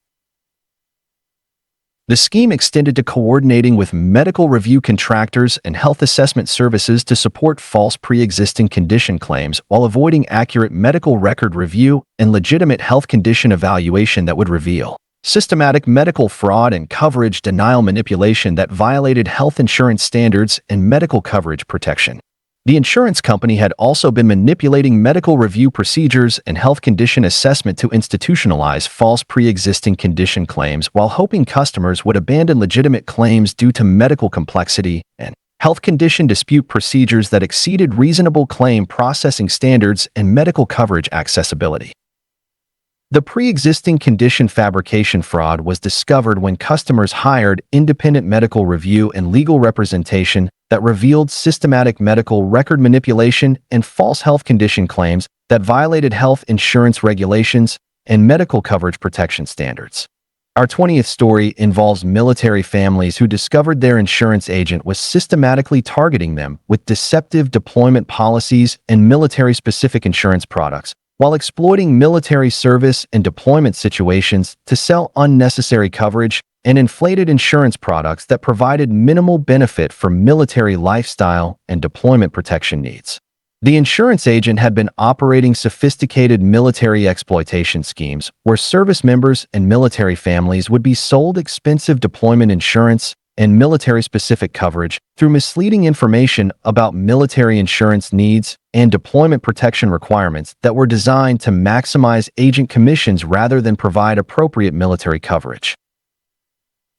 The scheme extended to coordinating with medical review contractors and health assessment services to support false pre-existing condition claims while avoiding accurate medical record review and legitimate health condition evaluation that would reveal systematic medical fraud and coverage denial manipulation that violated health insurance standards and medical coverage protection. The insurance company had also been manipulating medical review procedures and health condition assessment to institutionalize false pre-existing condition claims while hoping customers would abandon legitimate claims due to medical complexity and health condition dispute procedures that exceeded reasonable claim processing standards and medical coverage accessibility. The pre-existing condition fabrication fraud was discovered when customers hired independent medical review and legal representation that revealed systematic medical record manipulation and false health condition claims that violated health insurance regulations and medical coverage protection standards. Our 20th story involves military families who discovered their insurance agent was systematically targeting them with deceptive deployment policies and military-specific insurance products, while exploiting military service and deployment situations to sell unnecessary coverage and inflated insurance products that provided minimal benefit for military lifestyle and deployment protection needs. The insurance agent had been operating sophisticated military exploitation schemes where service members and military families would be sold expensive deployment insurance and military-specific coverage through misleading information about military insurance needs and deployment protection requirements that were designed to maximize agent commissions rather than provide appropriate military coverage.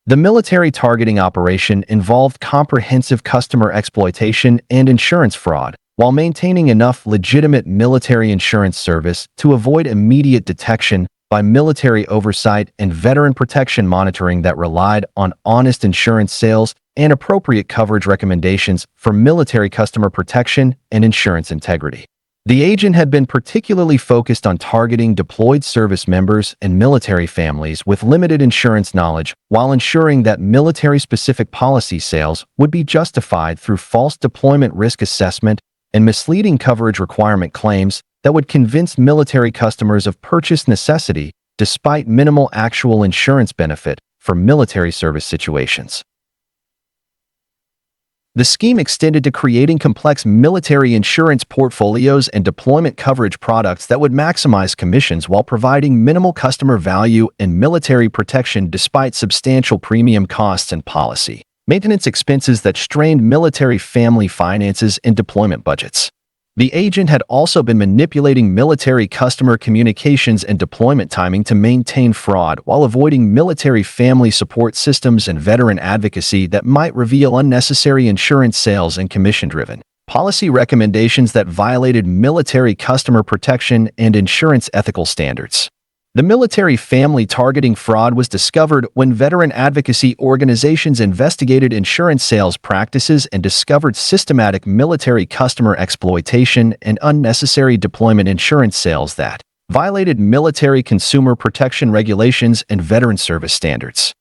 The military targeting operation involved comprehensive customer exploitation and insurance fraud, while maintaining enough legitimate military insurance service to avoid immediate detection by military oversight and veteran protection monitoring that relied on honest insurance sales and appropriate coverage recommendations for military customer protection and insurance integrity. The agent had been particularly focused on targeting deployed service members and military families with limited insurance knowledge while ensuring that military-specific policy sales would be justified through false deployment risk assessment and misleading coverage requirement claims that would convince military customers of purchase necessity despite minimal actual insurance benefit for military service situations. The scheme extended to creating complex military insurance portfolios and deployment coverage products that would maximize commissions while providing minimal customer value and military protection despite substantial premium costs and policy maintenance expenses that strained military family finances and deployment budgets. The agent had also been manipulating military customer communications and deployment timing to maintain fraud while avoiding military family support systems and veteran advocacy that might reveal unnecessary insurance sales and commission-driven policy recommendations that violated military customer protection and insurance ethical standards. The military family targeting fraud was discovered when veteran advocacy organizations investigated insurance sales practices and discovered systematic military customer exploitation and unnecessary deployment insurance sales that violated military consumer protection regulations and veteran service standards.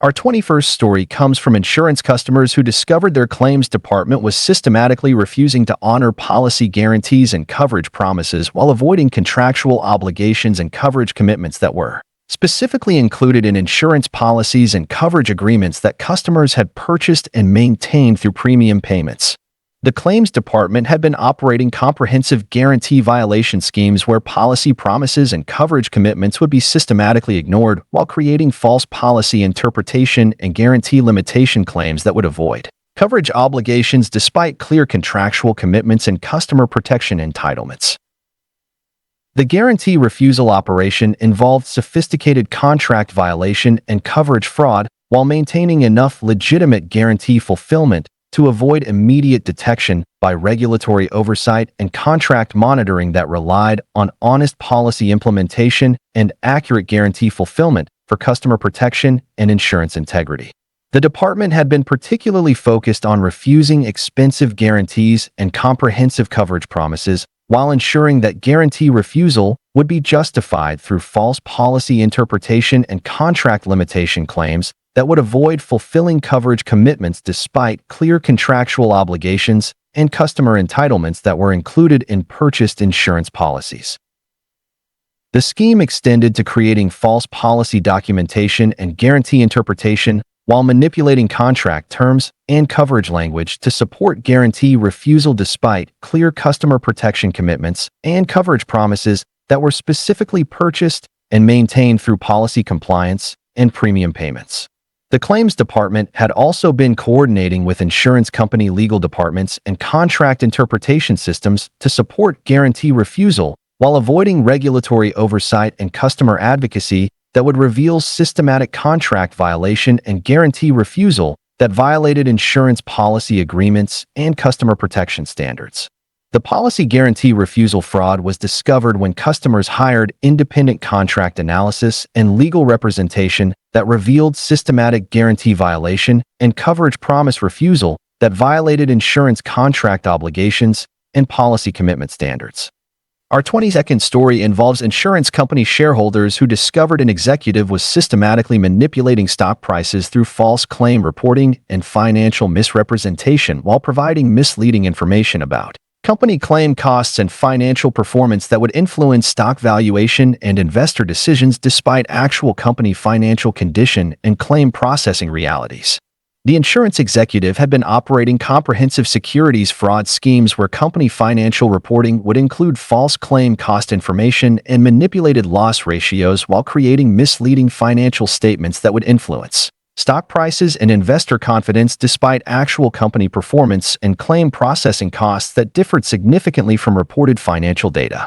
Our 21st story comes from insurance customers who discovered their claims department was systematically refusing to honor policy guarantees and coverage promises while avoiding contractual obligations and coverage commitments that were specifically included in insurance policies and coverage agreements that customers had purchased and maintained through premium payments. The claims department had been operating comprehensive guarantee violation schemes where policy promises and coverage commitments would be systematically ignored while creating false policy interpretation and guarantee limitation claims that would avoid coverage obligations despite clear contractual commitments and customer protection entitlements. The guarantee refusal operation involved sophisticated contract violation and coverage fraud while maintaining enough legitimate guarantee fulfillment to avoid immediate detection by regulatory oversight and contract monitoring that relied on honest policy implementation and accurate guarantee fulfillment for customer protection and insurance integrity. The department had been particularly focused on refusing expensive guarantees and comprehensive coverage promises while ensuring that guarantee refusal would be justified through false policy interpretation and contract limitation claims that would avoid fulfilling coverage commitments despite clear contractual obligations and customer entitlements that were included in purchased insurance policies. The scheme extended to creating false policy documentation and guarantee interpretation while manipulating contract terms and coverage language to support guarantee refusal despite clear customer protection commitments and coverage promises that were specifically purchased and maintained through policy compliance and premium payments. The claims department had also been coordinating with insurance company legal departments and contract interpretation systems to support guarantee refusal while avoiding regulatory oversight and customer advocacy that would reveal systematic contract violation and guarantee refusal that violated insurance policy agreements and customer protection standards. The policy guarantee refusal fraud was discovered when customers hired independent contract analysis and legal representation that revealed systematic guarantee violation and coverage promise refusal that violated insurance contract obligations and policy commitment standards. Our 22nd story involves insurance company shareholders who discovered an executive was systematically manipulating stock prices through false claim reporting and financial misrepresentation while providing misleading information about company claim costs and financial performance that would influence stock valuation and investor decisions despite actual company financial condition and claim processing realities. The insurance executive had been operating comprehensive securities fraud schemes where company financial reporting would include false claim cost information and manipulated loss ratios while creating misleading financial statements that would influence stock prices and investor confidence despite actual company performance and claim processing costs that differed significantly from reported financial data.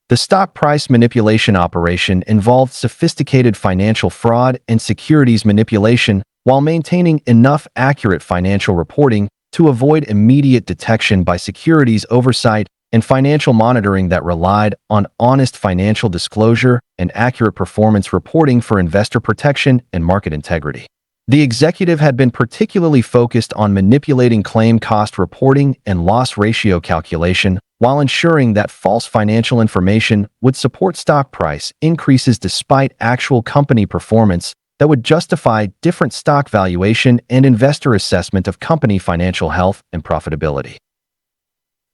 The stock price manipulation operation involved sophisticated financial fraud and securities manipulation while maintaining enough accurate financial reporting to avoid immediate detection by securities oversight and financial monitoring that relied on honest financial disclosure and accurate performance reporting for investor protection and market integrity. The executive had been particularly focused on manipulating claim cost reporting and loss ratio calculation while ensuring that false financial information would support stock price increases despite actual company performance that would justify different stock valuation and investor assessment of company financial health and profitability.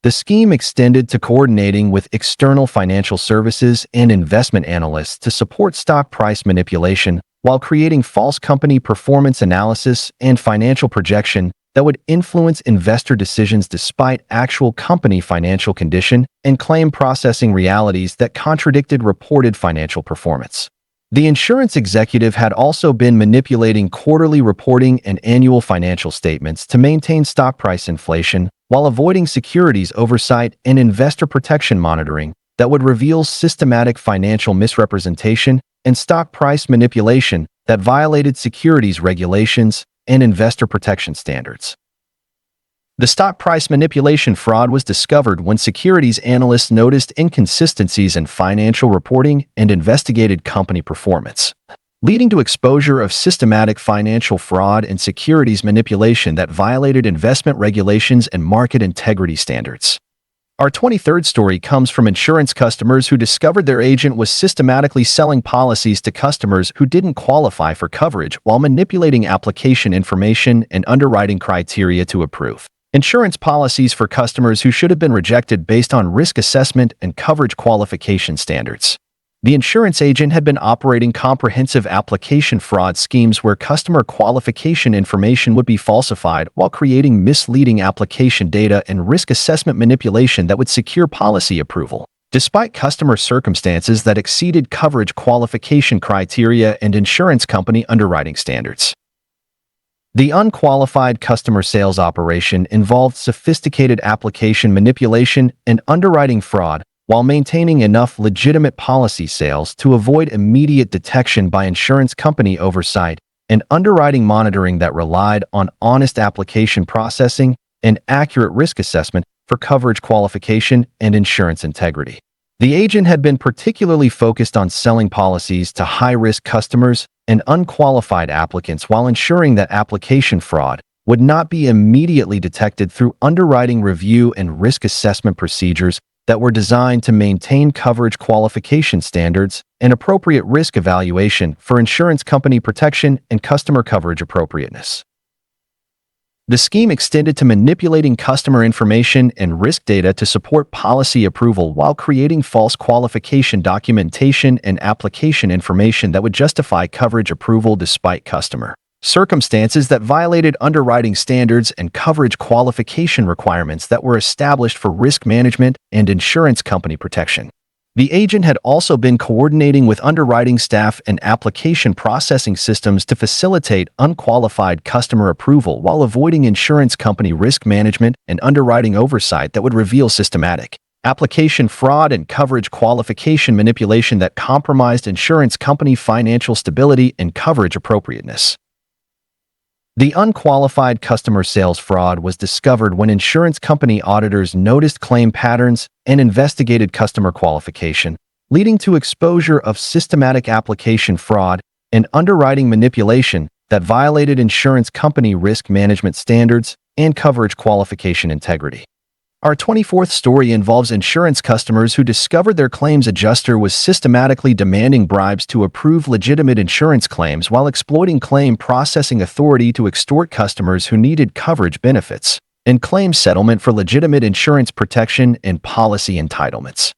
The scheme extended to coordinating with external financial services and investment analysts to support stock price manipulation while creating false company performance analysis and financial projection that would influence investor decisions despite actual company financial condition and claim processing realities that contradicted reported financial performance. The insurance executive had also been manipulating quarterly reporting and annual financial statements to maintain stock price inflation while avoiding securities oversight and investor protection monitoring that would reveal systematic financial misrepresentation and stock price manipulation that violated securities regulations and investor protection standards. The stock price manipulation fraud was discovered when securities analysts noticed inconsistencies in financial reporting and investigated company performance, leading to exposure of systematic financial fraud and securities manipulation that violated investment regulations and market integrity standards. Our 23rd story comes from insurance customers who discovered their agent was systematically selling policies to customers who didn't qualify for coverage while manipulating application information and underwriting criteria to approve insurance policies for customers who should have been rejected based on risk assessment and coverage qualification standards. The insurance agent had been operating comprehensive application fraud schemes where customer qualification information would be falsified while creating misleading application data and risk assessment manipulation that would secure policy approval, despite customer circumstances that exceeded coverage qualification criteria and insurance company underwriting standards. The unqualified customer sales operation involved sophisticated application manipulation and underwriting fraud while maintaining enough legitimate policy sales to avoid immediate detection by insurance company oversight and underwriting monitoring that relied on honest application processing and accurate risk assessment for coverage qualification and insurance integrity. The agent had been particularly focused on selling policies to high-risk customers and unqualified applicants while ensuring that application fraud would not be immediately detected through underwriting review and risk assessment procedures that were designed to maintain coverage qualification standards and appropriate risk evaluation for insurance company protection and customer coverage appropriateness. The scheme extended to manipulating customer information and risk data to support policy approval while creating false qualification documentation and application information that would justify coverage approval despite customer circumstances that violated underwriting standards and coverage qualification requirements that were established for risk management and insurance company protection. The agent had also been coordinating with underwriting staff and application processing systems to facilitate unqualified customer approval while avoiding insurance company risk management and underwriting oversight that would reveal systematic application fraud and coverage qualification manipulation that compromised insurance company financial stability and coverage appropriateness. The unqualified customer sales fraud was discovered when insurance company auditors noticed claim patterns and investigated customer qualification, leading to exposure of systematic application fraud and underwriting manipulation that violated insurance company risk management standards and coverage qualification integrity. Our 24th story involves insurance customers who discovered their claims adjuster was systematically demanding bribes to approve legitimate insurance claims while exploiting claim processing authority to extort customers who needed coverage benefits and claim settlement for legitimate insurance protection and policy entitlements.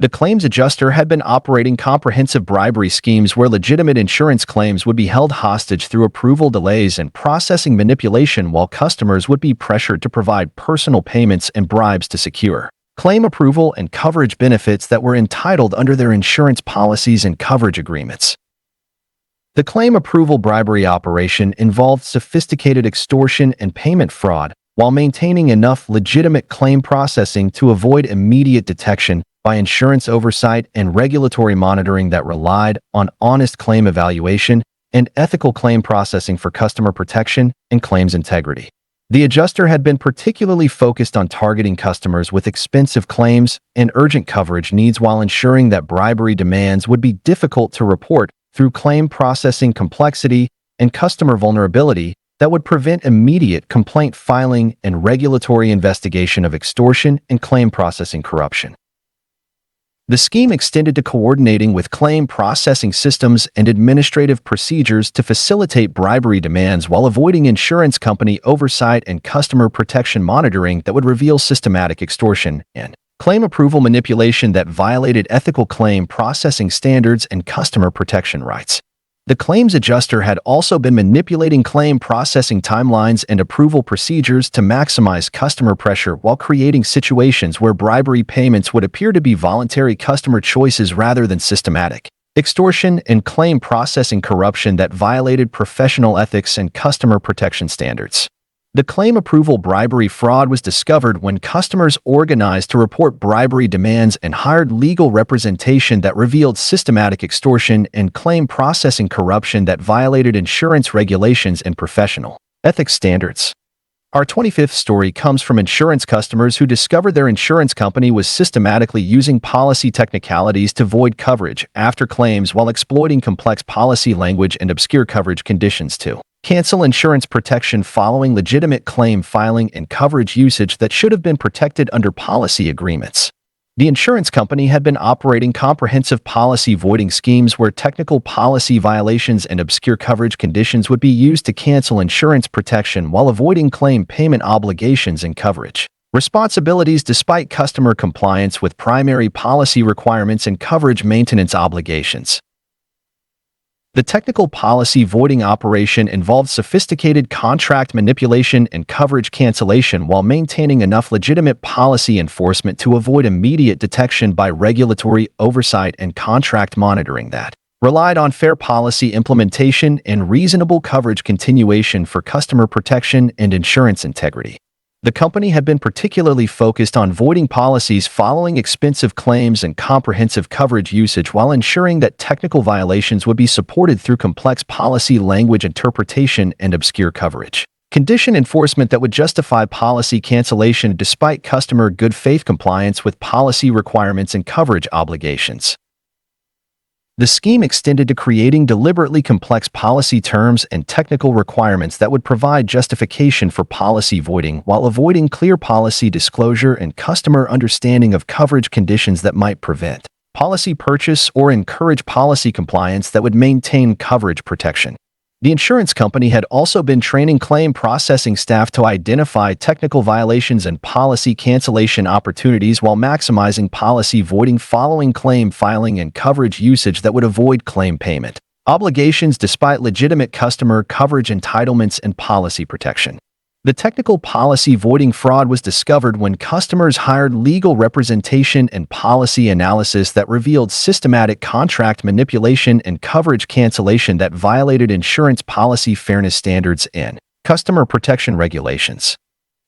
The claims adjuster had been operating comprehensive bribery schemes where legitimate insurance claims would be held hostage through approval delays and processing manipulation while customers would be pressured to provide personal payments and bribes to secure claim approval and coverage benefits that were entitled under their insurance policies and coverage agreements. The claim approval bribery operation involved sophisticated extortion and payment fraud while maintaining enough legitimate claim processing to avoid immediate detection by insurance oversight and regulatory monitoring that relied on honest claim evaluation and ethical claim processing for customer protection and claims integrity. The adjuster had been particularly focused on targeting customers with expensive claims and urgent coverage needs while ensuring that bribery demands would be difficult to report through claim processing complexity and customer vulnerability that would prevent immediate complaint filing and regulatory investigation of extortion and claim processing corruption. The scheme extended to coordinating with claim processing systems and administrative procedures to facilitate bribery demands while avoiding insurance company oversight and customer protection monitoring that would reveal systematic extortion and claim approval manipulation that violated ethical claim processing standards and customer protection rights. The claims adjuster had also been manipulating claim processing timelines and approval procedures to maximize customer pressure while creating situations where bribery payments would appear to be voluntary customer choices rather than systematic extortion and claim processing corruption that violated professional ethics and customer protection standards. The claim approval bribery fraud was discovered when customers organized to report bribery demands and hired legal representation that revealed systematic extortion and claim processing corruption that violated insurance regulations and professional ethics standards. Our 25th story comes from insurance customers who discovered their insurance company was systematically using policy technicalities to void coverage after claims while exploiting complex policy language and obscure coverage conditions to cancel insurance protection following legitimate claim filing and coverage usage that should have been protected under policy agreements. The insurance company had been operating comprehensive policy voiding schemes where technical policy violations and obscure coverage conditions would be used to cancel insurance protection while avoiding claim payment obligations and coverage responsibilities despite customer compliance with primary policy requirements and coverage maintenance obligations. The technical policy voiding operation involved sophisticated contract manipulation and coverage cancellation while maintaining enough legitimate policy enforcement to avoid immediate detection by regulatory oversight and contract monitoring that relied on fair policy implementation and reasonable coverage continuation for customer protection and insurance integrity. The company had been particularly focused on voiding policies following expensive claims and comprehensive coverage usage while ensuring that technical violations would be supported through complex policy language interpretation and obscure coverage condition enforcement that would justify policy cancellation despite customer good faith compliance with policy requirements and coverage obligations. The scheme extended to creating deliberately complex policy terms and technical requirements that would provide justification for policy voiding while avoiding clear policy disclosure and customer understanding of coverage conditions that might prevent policy purchase or encourage policy compliance that would maintain coverage protection. The insurance company had also been training claim processing staff to identify technical violations and policy cancellation opportunities while maximizing policy voiding following claim filing and coverage usage that would avoid claim payment obligations despite legitimate customer coverage entitlements and policy protection. The technical policy voiding fraud was discovered when customers hired legal representation and policy analysis that revealed systematic contract manipulation and coverage cancellation that violated insurance policy fairness standards and customer protection regulations.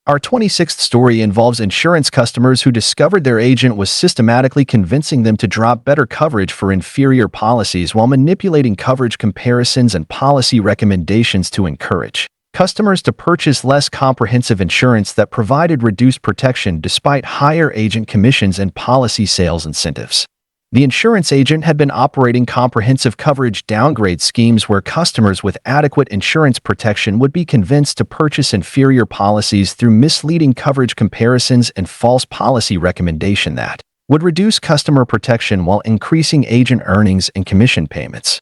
Our 26th story involves insurance customers who discovered their agent was systematically convincing them to drop better coverage for inferior policies while manipulating coverage comparisons and policy recommendations to encourage customers to purchase less comprehensive insurance that provided reduced protection despite higher agent commissions and policy sales incentives. The insurance agent had been operating comprehensive coverage downgrade schemes where customers with adequate insurance protection would be convinced to purchase inferior policies through misleading coverage comparisons and false policy recommendation that would reduce customer protection while increasing agent earnings and commission payments.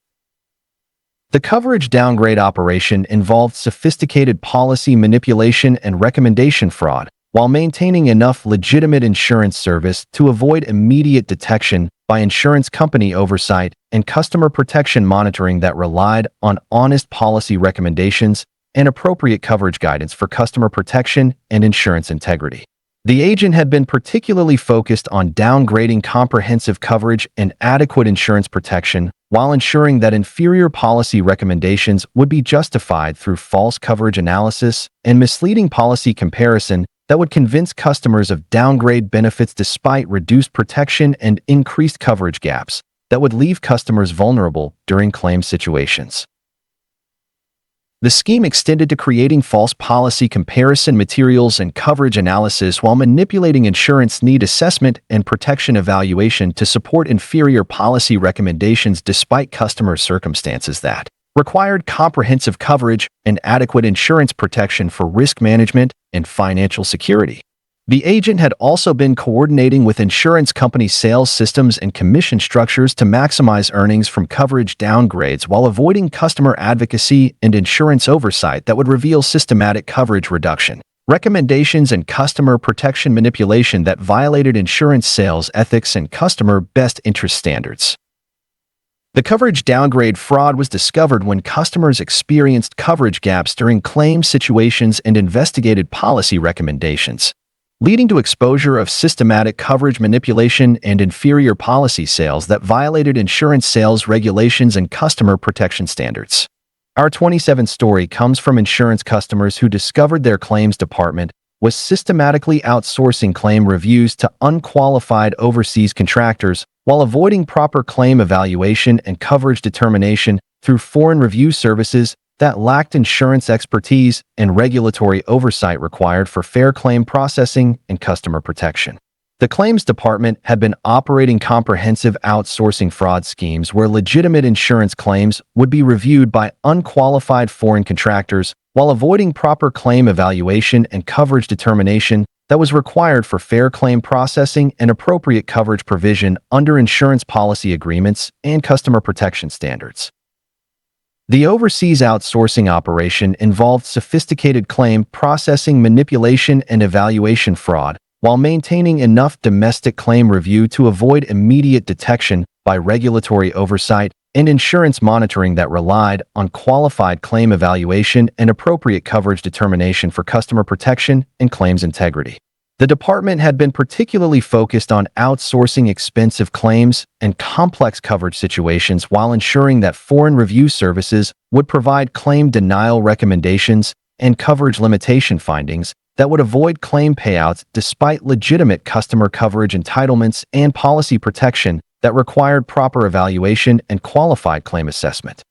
The coverage downgrade operation involved sophisticated policy manipulation and recommendation fraud, while maintaining enough legitimate insurance service to avoid immediate detection by insurance company oversight and customer protection monitoring that relied on honest policy recommendations and appropriate coverage guidance for customer protection and insurance integrity. The agent had been particularly focused on downgrading comprehensive coverage and adequate insurance protection while ensuring that inferior policy recommendations would be justified through false coverage analysis and misleading policy comparison that would convince customers of downgrade benefits despite reduced protection and increased coverage gaps that would leave customers vulnerable during claim situations. The scheme extended to creating false policy comparison materials and coverage analysis while manipulating insurance need assessment and protection evaluation to support inferior policy recommendations despite customer circumstances that required comprehensive coverage and adequate insurance protection for risk management and financial security. The agent had also been coordinating with insurance company sales systems and commission structures to maximize earnings from coverage downgrades while avoiding customer advocacy and insurance oversight that would reveal systematic coverage reduction recommendations and customer protection manipulation that violated insurance sales ethics and customer best interest standards. The coverage downgrade fraud was discovered when customers experienced coverage gaps during claim situations and investigated policy recommendations, leading to exposure of systematic coverage manipulation and inferior policy sales that violated insurance sales regulations and customer protection standards. Our 27th story comes from insurance customers who discovered their claims department was systematically outsourcing claim reviews to unqualified overseas contractors while avoiding proper claim evaluation and coverage determination through foreign review services that lacked insurance expertise and regulatory oversight required for fair claim processing and customer protection. The claims department had been operating comprehensive outsourcing fraud schemes where legitimate insurance claims would be reviewed by unqualified foreign contractors while avoiding proper claim evaluation and coverage determination that was required for fair claim processing and appropriate coverage provision under insurance policy agreements and customer protection standards. The overseas outsourcing operation involved sophisticated claim processing manipulation and evaluation fraud, while maintaining enough domestic claim review to avoid immediate detection by regulatory oversight and insurance monitoring that relied on qualified claim evaluation and appropriate coverage determination for customer protection and claims integrity. The department had been particularly focused on outsourcing expensive claims and complex coverage situations while ensuring that foreign review services would provide claim denial recommendations and coverage limitation findings that would avoid claim payouts despite legitimate customer coverage entitlements and policy protection that required proper evaluation and qualified claim assessment.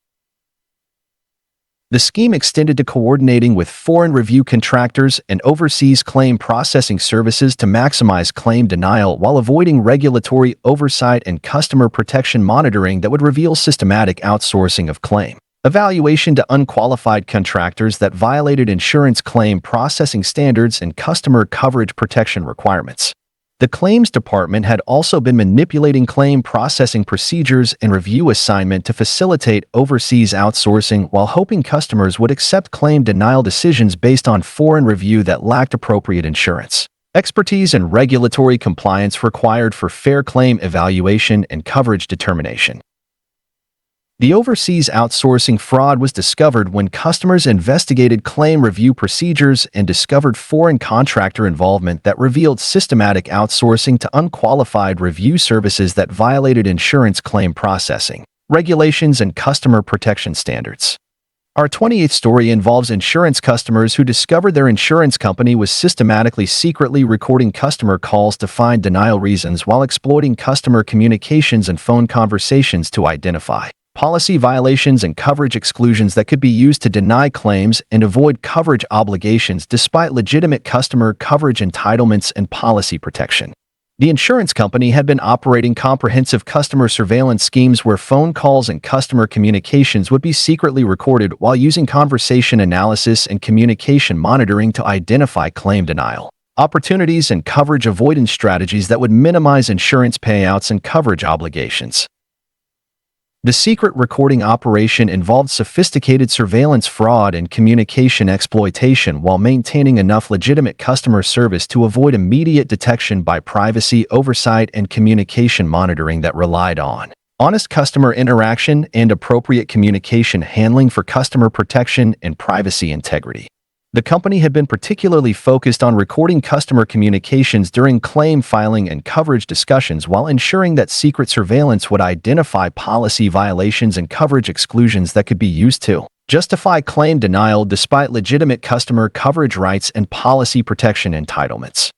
The scheme extended to coordinating with foreign review contractors and overseas claim processing services to maximize claim denial while avoiding regulatory oversight and customer protection monitoring that would reveal systematic outsourcing of claim evaluation to unqualified contractors that violated insurance claim processing standards and customer coverage protection requirements. The claims department had also been manipulating claim processing procedures and review assignment to facilitate overseas outsourcing while hoping customers would accept claim denial decisions based on foreign review that lacked appropriate insurance expertise and regulatory compliance required for fair claim evaluation and coverage determination. The overseas outsourcing fraud was discovered when customers investigated claim review procedures and discovered foreign contractor involvement that revealed systematic outsourcing to unqualified review services that violated insurance claim processing regulations and customer protection standards. Our 28th story involves insurance customers who discovered their insurance company was systematically secretly recording customer calls to find denial reasons while exploiting customer communications and phone conversations to identify policy violations and coverage exclusions that could be used to deny claims and avoid coverage obligations despite legitimate customer coverage entitlements and policy protection. The insurance company had been operating comprehensive customer surveillance schemes where phone calls and customer communications would be secretly recorded while using conversation analysis and communication monitoring to identify claim denial opportunities and coverage avoidance strategies that would minimize insurance payouts and coverage obligations. The secret recording operation involved sophisticated surveillance fraud and communication exploitation while maintaining enough legitimate customer service to avoid immediate detection by privacy oversight and communication monitoring that relied on honest customer interaction and appropriate communication handling for customer protection and privacy integrity. The company had been particularly focused on recording customer communications during claim filing and coverage discussions while ensuring that secret surveillance would identify policy violations and coverage exclusions that could be used to justify claim denial despite legitimate customer coverage rights and policy protection entitlements.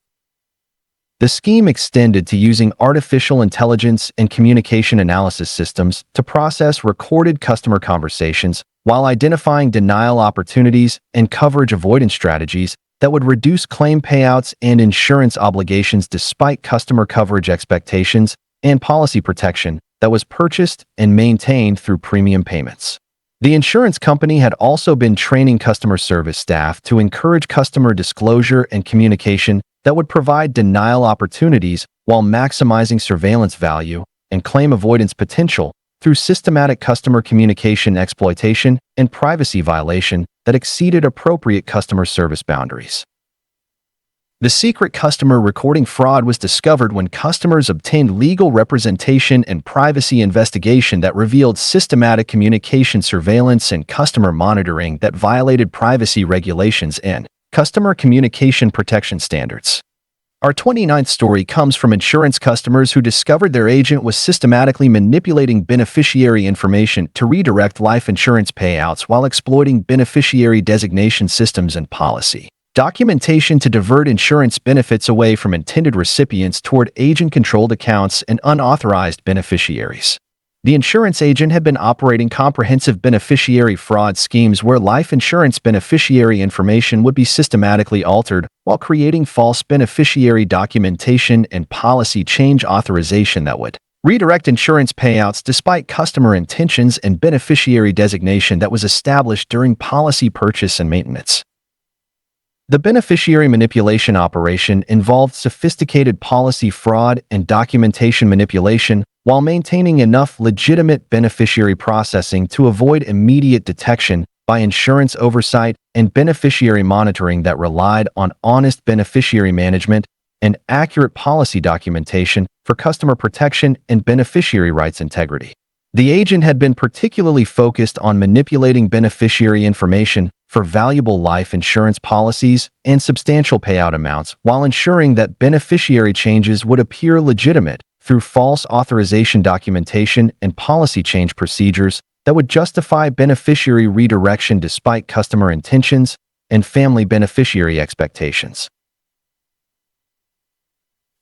The scheme extended to using artificial intelligence and communication analysis systems to process recorded customer conversations while identifying denial opportunities and coverage avoidance strategies that would reduce claim payouts and insurance obligations despite customer coverage expectations and policy protection that was purchased and maintained through premium payments. The insurance company had also been training customer service staff to encourage customer disclosure and communication that would provide denial opportunities while maximizing surveillance value and claim avoidance potential through systematic customer communication exploitation and privacy violation that exceeded appropriate customer service boundaries. The secret customer recording fraud was discovered when customers obtained legal representation and privacy investigation that revealed systematic communication surveillance and customer monitoring that violated privacy regulations and customer communication protection standards. Our 29th story comes from insurance customers who discovered their agent was systematically manipulating beneficiary information to redirect life insurance payouts while exploiting beneficiary designation systems and policy documentation to divert insurance benefits away from intended recipients toward agent-controlled accounts and unauthorized beneficiaries. The insurance agent had been operating comprehensive beneficiary fraud schemes where life insurance beneficiary information would be systematically altered while creating false beneficiary documentation and policy change authorization that would redirect insurance payouts despite customer intentions and beneficiary designation that was established during policy purchase and maintenance. The beneficiary manipulation operation involved sophisticated policy fraud and documentation manipulation while maintaining enough legitimate beneficiary processing to avoid immediate detection by insurance oversight and beneficiary monitoring that relied on honest beneficiary management and accurate policy documentation for customer protection and beneficiary rights integrity. The agent had been particularly focused on manipulating beneficiary information for valuable life insurance policies and substantial payout amounts while ensuring that beneficiary changes would appear legitimate through false authorization documentation and policy change procedures that would justify beneficiary redirection despite customer intentions and family beneficiary expectations.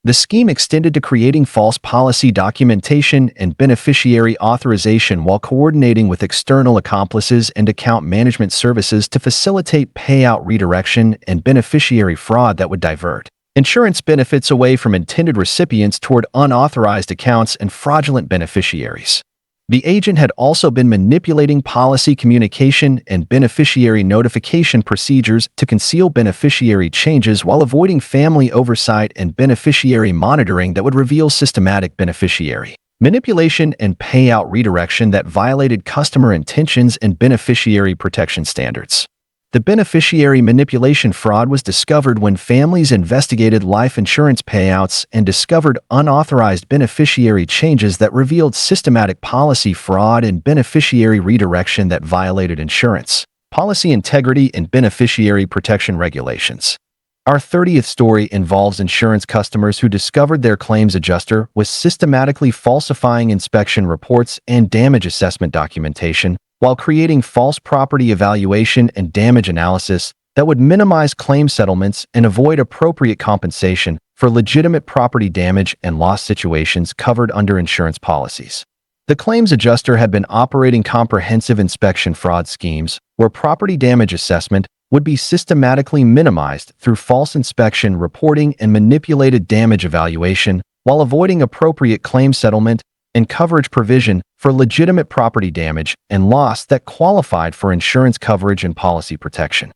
The scheme extended to creating false policy documentation and beneficiary authorization while coordinating with external accomplices and account management services to facilitate payout redirection and beneficiary fraud that would divert insurance benefits away from intended recipients toward unauthorized accounts and fraudulent beneficiaries. The agent had also been manipulating policy communication and beneficiary notification procedures to conceal beneficiary changes while avoiding family oversight and beneficiary monitoring that would reveal systematic beneficiary manipulation and payout redirection that violated customer intentions and beneficiary protection standards. The beneficiary manipulation fraud was discovered when families investigated life insurance payouts and discovered unauthorized beneficiary changes that revealed systematic policy fraud and beneficiary redirection that violated insurance, policy integrity, and beneficiary protection regulations. Our 30th story involves insurance customers who discovered their claims adjuster was systematically falsifying inspection reports and damage assessment documentation while creating false property evaluation and damage analysis that would minimize claim settlements and avoid appropriate compensation for legitimate property damage and loss situations covered under insurance policies. The claims adjuster had been operating comprehensive inspection fraud schemes where property damage assessment would be systematically minimized through false inspection reporting and manipulated damage evaluation while avoiding appropriate claim settlement and coverage provision for legitimate property damage and loss that qualified for insurance coverage and policy protection.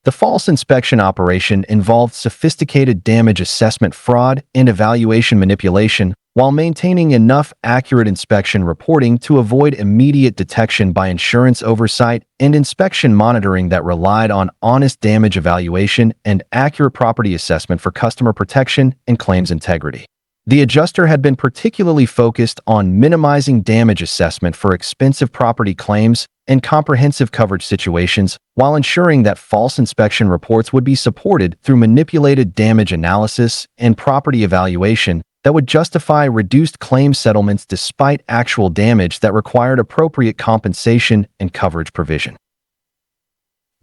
The false inspection operation involved sophisticated damage assessment fraud and evaluation manipulation while maintaining enough accurate inspection reporting to avoid immediate detection by insurance oversight and inspection monitoring that relied on honest damage evaluation and accurate property assessment for customer protection and claims integrity. The adjuster had been particularly focused on minimizing damage assessment for expensive property claims and comprehensive coverage situations while ensuring that false inspection reports would be supported through manipulated damage analysis and property evaluation that would justify reduced claim settlements despite actual damage that required appropriate compensation and coverage provision.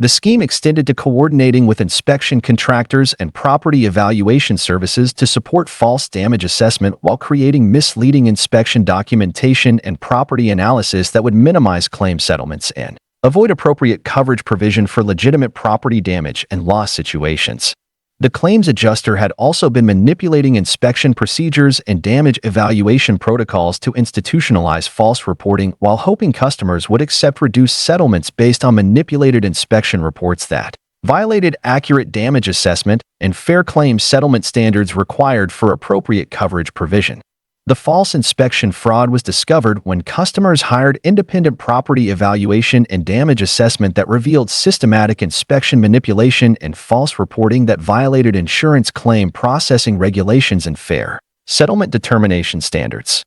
The scheme extended to coordinating with inspection contractors and property evaluation services to support false damage assessment while creating misleading inspection documentation and property analysis that would minimize claim settlements and avoid appropriate coverage provision for legitimate property damage and loss situations. The claims adjuster had also been manipulating inspection procedures and damage evaluation protocols to institutionalize false reporting while hoping customers would accept reduced settlements based on manipulated inspection reports that violated accurate damage assessment and fair claim settlement standards required for appropriate coverage provision. The false inspection fraud was discovered when customers hired independent property evaluation and damage assessment that revealed systematic inspection manipulation and false reporting that violated insurance claim processing regulations and fair settlement determination standards.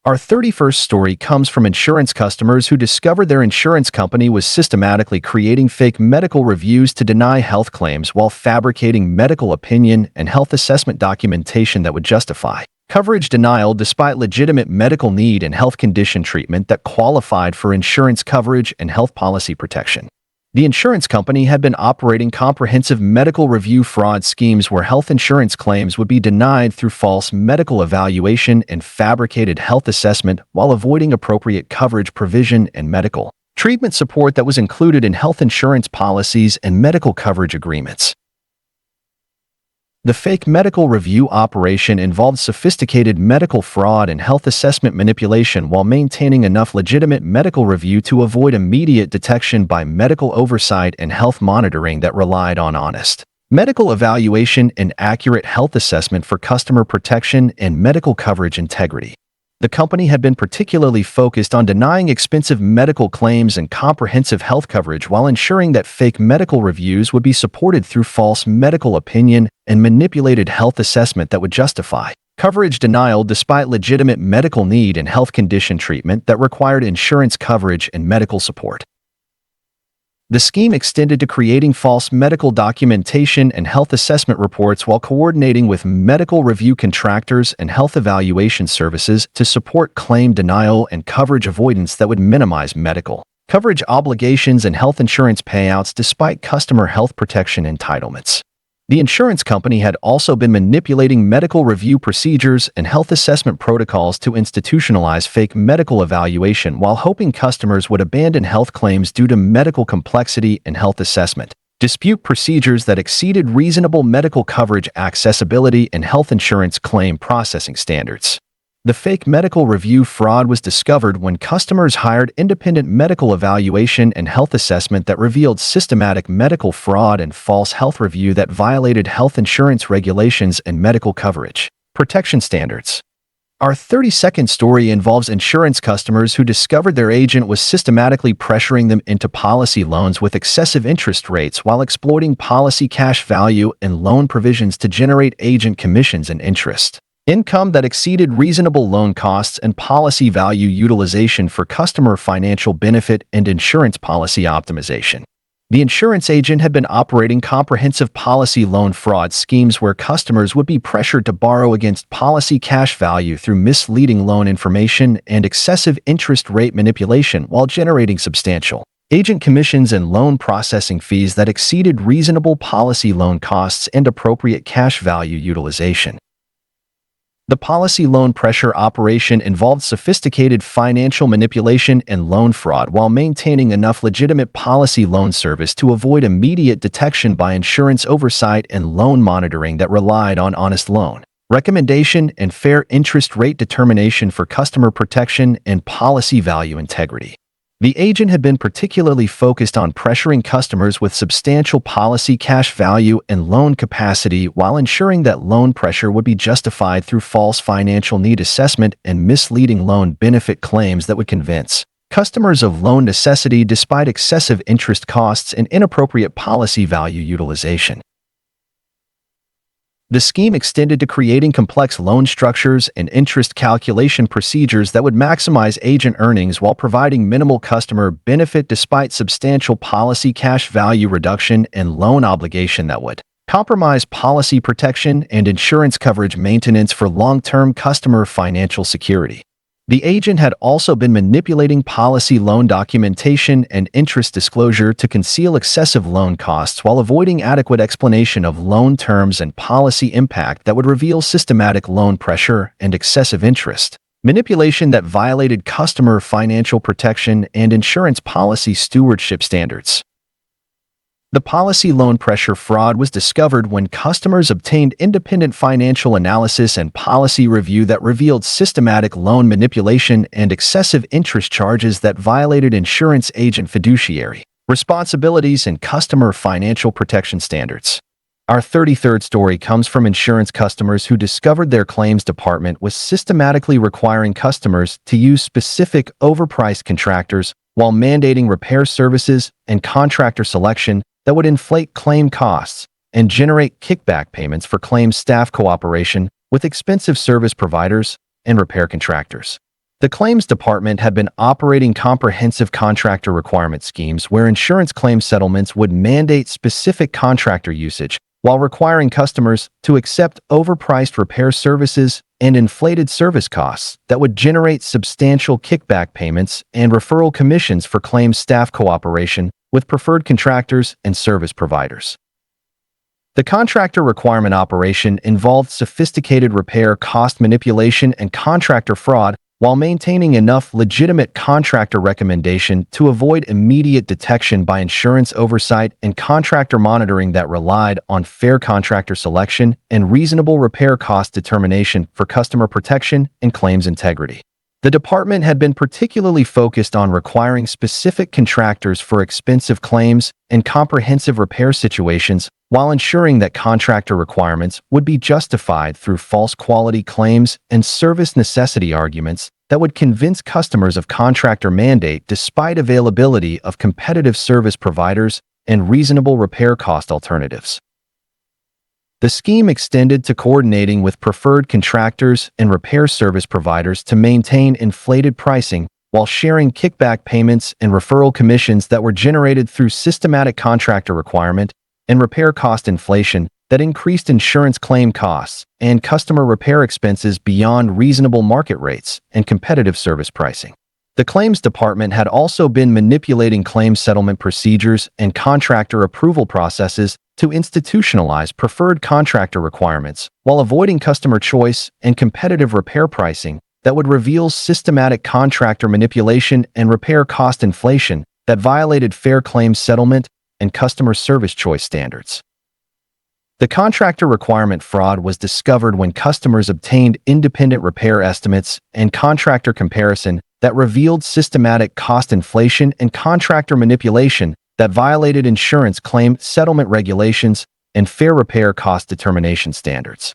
Our 31st story comes from insurance customers who discovered their insurance company was systematically creating fake medical reviews to deny health claims while fabricating medical opinion and health assessment documentation that would justify coverage denial despite legitimate medical need and health condition treatment that qualified for insurance coverage and health policy protection. The insurance company had been operating comprehensive medical review fraud schemes where health insurance claims would be denied through false medical evaluation and fabricated health assessment while avoiding appropriate coverage provision and medical treatment support that was included in health insurance policies and medical coverage agreements. The fake medical review operation involved sophisticated medical fraud and health assessment manipulation while maintaining enough legitimate medical review to avoid immediate detection by medical oversight and health monitoring that relied on honest medical evaluation and accurate health assessment for customer protection and medical coverage integrity. The company had been particularly focused on denying expensive medical claims and comprehensive health coverage while ensuring that fake medical reviews would be supported through false medical opinion and manipulated health assessment that would justify coverage denial despite legitimate medical need and health condition treatment that required insurance coverage and medical support. The scheme extended to creating false medical documentation and health assessment reports while coordinating with medical review contractors and health evaluation services to support claim denial and coverage avoidance that would minimize medical coverage obligations and health insurance payouts despite customer health protection entitlements. The insurance company had also been manipulating medical review procedures and health assessment protocols to institutionalize fake medical evaluation while hoping customers would abandon health claims due to medical complexity and health assessment dispute procedures that exceeded reasonable medical coverage accessibility and health insurance claim processing standards. The fake medical review fraud was discovered when customers hired independent medical evaluation and health assessment that revealed systematic medical fraud and false health review that violated health insurance regulations and medical coverage protection standards. Our 32nd story involves insurance customers who discovered their agent was systematically pressuring them into policy loans with excessive interest rates while exploiting policy cash value and loan provisions to generate agent commissions and interest income that exceeded reasonable loan costs and policy value utilization for customer financial benefit and insurance policy optimization. The insurance agent had been operating comprehensive policy loan fraud schemes where customers would be pressured to borrow against policy cash value through misleading loan information and excessive interest rate manipulation while generating substantial agent commissions and loan processing fees that exceeded reasonable policy loan costs and appropriate cash value utilization. The policy loan pressure operation involved sophisticated financial manipulation and loan fraud while maintaining enough legitimate policy loan service to avoid immediate detection by insurance oversight and loan monitoring that relied on honest loan recommendation and fair interest rate determination for customer protection and policy value integrity. The agent had been particularly focused on pressuring customers with substantial policy cash value and loan capacity while ensuring that loan pressure would be justified through false financial need assessment and misleading loan benefit claims that would convince customers of loan necessity despite excessive interest costs and inappropriate policy value utilization. The scheme extended to creating complex loan structures and interest calculation procedures that would maximize agent earnings while providing minimal customer benefit despite substantial policy cash value reduction and loan obligation that would compromise policy protection and insurance coverage maintenance for long-term customer financial security. The agent had also been manipulating policy loan documentation and interest disclosure to conceal excessive loan costs while avoiding adequate explanation of loan terms and policy impact that would reveal systematic loan pressure and excessive interest manipulation that violated customer financial protection and insurance policy stewardship standards. The policy loan pressure fraud was discovered when customers obtained independent financial analysis and policy review that revealed systematic loan manipulation and excessive interest charges that violated insurance agent fiduciary responsibilities and customer financial protection standards. Our 33rd story comes from insurance customers who discovered their claims department was systematically requiring customers to use specific overpriced contractors while mandating repair services and contractor selection that would inflate claim costs and generate kickback payments for claims staff cooperation with expensive service providers and repair contractors. The claims department had been operating comprehensive contractor requirement schemes where insurance claim settlements would mandate specific contractor usage while requiring customers to accept overpriced repair services and inflated service costs that would generate substantial kickback payments and referral commissions for claims staff cooperation with preferred contractors and service providers. The contractor requirement operation involved sophisticated repair cost manipulation and contractor fraud while maintaining enough legitimate contractor recommendation to avoid immediate detection by insurance oversight and contractor monitoring that relied on fair contractor selection and reasonable repair cost determination for customer protection and claims integrity. The department had been particularly focused on requiring specific contractors for expensive claims and comprehensive repair situations while ensuring that contractor requirements would be justified through false quality claims and service necessity arguments that would convince customers of contractor mandate despite availability of competitive service providers and reasonable repair cost alternatives. The scheme extended to coordinating with preferred contractors and repair service providers to maintain inflated pricing while sharing kickback payments and referral commissions that were generated through systematic contractor requirement and repair cost inflation that increased insurance claim costs and customer repair expenses beyond reasonable market rates and competitive service pricing. The claims department had also been manipulating claim settlement procedures and contractor approval processes to institutionalize preferred contractor requirements while avoiding customer choice and competitive repair pricing that would reveal systematic contractor manipulation and repair cost inflation that violated fair claims settlement and customer service choice standards. The contractor requirement fraud was discovered when customers obtained independent repair estimates and contractor comparison that revealed systematic cost inflation and contractor manipulation that violated insurance claim settlement regulations and fair repair cost determination standards.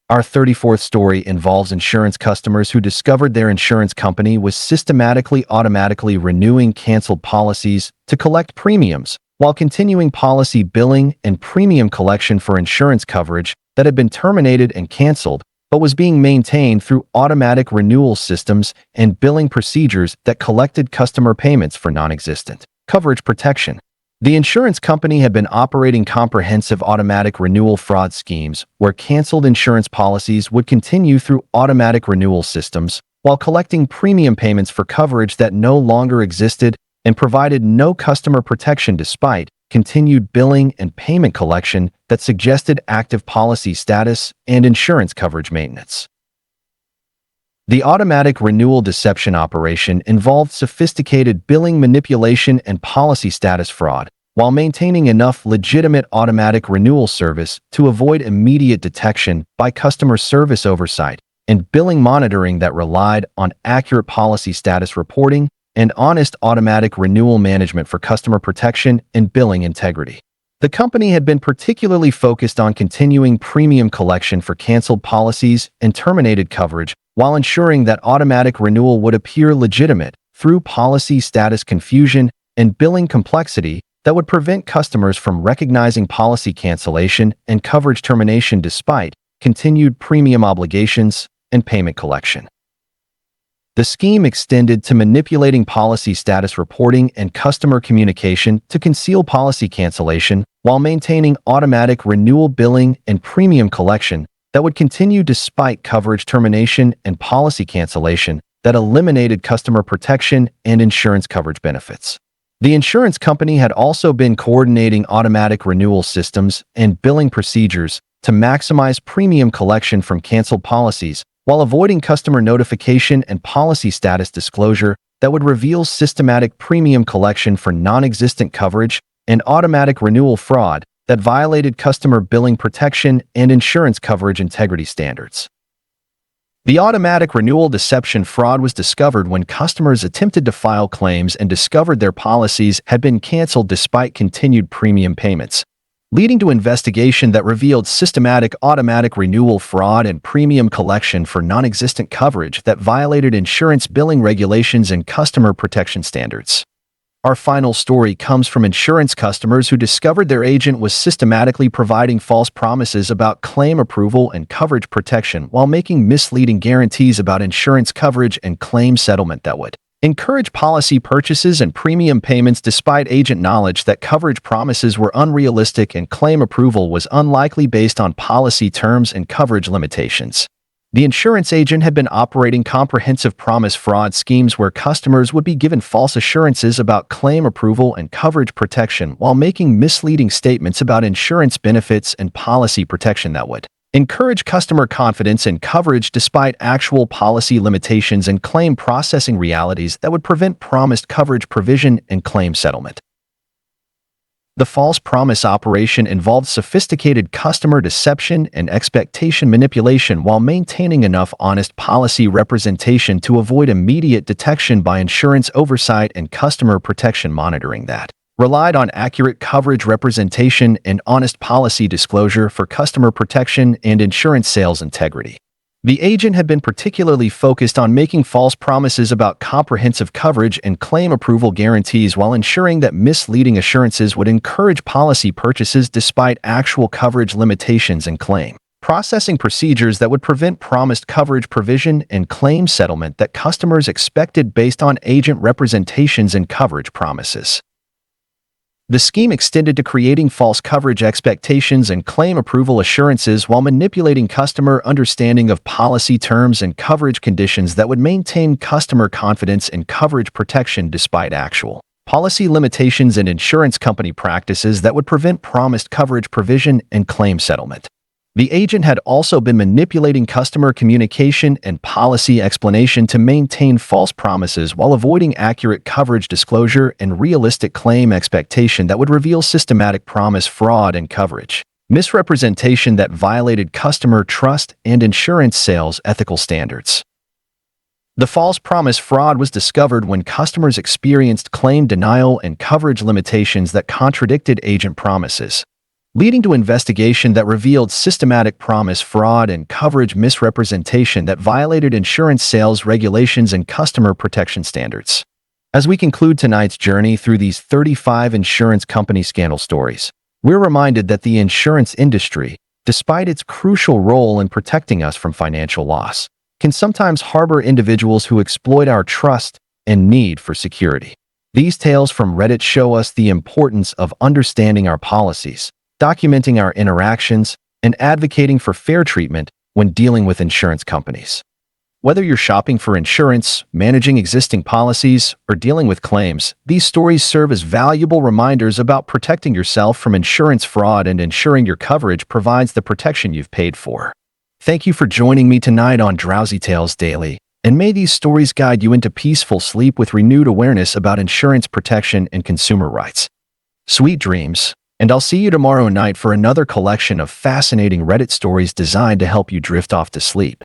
Our 34th story involves insurance customers who discovered their insurance company was systematically automatically renewing canceled policies to collect premiums while continuing policy billing and premium collection for insurance coverage that had been terminated and canceled, but was being maintained through automatic renewal systems and billing procedures that collected customer payments for non-existent coverage protection. The insurance company had been operating comprehensive automatic renewal fraud schemes where canceled insurance policies would continue through automatic renewal systems while collecting premium payments for coverage that no longer existed and provided no customer protection despite continued billing and payment collection that suggested active policy status and insurance coverage maintenance. The automatic renewal deception operation involved sophisticated billing manipulation and policy status fraud, while maintaining enough legitimate automatic renewal service to avoid immediate detection by customer service oversight and billing monitoring that relied on accurate policy status reporting and honest automatic renewal management for customer protection and billing integrity. The company had been particularly focused on continuing premium collection for canceled policies and terminated coverage while ensuring that automatic renewal would appear legitimate through policy status confusion and billing complexity that would prevent customers from recognizing policy cancellation and coverage termination despite continued premium obligations and payment collection. The scheme extended to manipulating policy status reporting and customer communication to conceal policy cancellation while maintaining automatic renewal billing and premium collection that would continue despite coverage termination and policy cancellation that eliminated customer protection and insurance coverage benefits. The insurance company had also been coordinating automatic renewal systems and billing procedures to maximize premium collection from canceled policies while avoiding customer notification and policy status disclosure that would reveal systematic premium collection for non-existent coverage and automatic renewal fraud that violated customer billing protection and insurance coverage integrity standards. The automatic renewal deception fraud was discovered when customers attempted to file claims and discovered their policies had been canceled despite continued premium payments, leading to investigation that revealed systematic automatic renewal fraud and premium collection for non-existent coverage that violated insurance billing regulations and customer protection standards. Our final story comes from insurance customers who discovered their agent was systematically providing false promises about claim approval and coverage protection while making misleading guarantees about insurance coverage and claim settlement that would encourage policy purchases and premium payments despite agent knowledge that coverage promises were unrealistic and claim approval was unlikely based on policy terms and coverage limitations. The insurance agent had been operating comprehensive promise fraud schemes where customers would be given false assurances about claim approval and coverage protection while making misleading statements about insurance benefits and policy protection that would encourage customer confidence in coverage despite actual policy limitations and claim processing realities that would prevent promised coverage provision and claim settlement. The false promise operation involved sophisticated customer deception and expectation manipulation while maintaining enough honest policy representation to avoid immediate detection by insurance oversight and customer protection monitoring that relied on accurate coverage representation and honest policy disclosure for customer protection and insurance sales integrity. The agent had been particularly focused on making false promises about comprehensive coverage and claim approval guarantees while ensuring that misleading assurances would encourage policy purchases despite actual coverage limitations and claim processing procedures that would prevent promised coverage provision and claim settlement that customers expected based on agent representations and coverage promises. The scheme extended to creating false coverage expectations and claim approval assurances while manipulating customer understanding of policy terms and coverage conditions that would maintain customer confidence in coverage protection despite actual policy limitations and insurance company practices that would prevent promised coverage provision and claim settlement. The agent had also been manipulating customer communication and policy explanation to maintain false promises while avoiding accurate coverage disclosure and realistic claim expectation that would reveal systematic promise fraud and coverage misrepresentation that violated customer trust and insurance sales ethical standards. The false promise fraud was discovered when customers experienced claim denial and coverage limitations that contradicted agent promises, leading to investigation that revealed systematic promise fraud and coverage misrepresentation that violated insurance sales regulations and customer protection standards. As we conclude tonight's journey through these 35 insurance company scandal stories, we're reminded that the insurance industry, despite its crucial role in protecting us from financial loss, can sometimes harbor individuals who exploit our trust and need for security. These tales from Reddit show us the importance of understanding our policies, documenting our interactions, and advocating for fair treatment when dealing with insurance companies. Whether you're shopping for insurance, managing existing policies, or dealing with claims, these stories serve as valuable reminders about protecting yourself from insurance fraud and ensuring your coverage provides the protection you've paid for. Thank you for joining me tonight on Drowsy Tales Daily, and may these stories guide you into peaceful sleep with renewed awareness about insurance protection and consumer rights. Sweet dreams. And I'll see you tomorrow night for another collection of fascinating Reddit stories designed to help you drift off to sleep.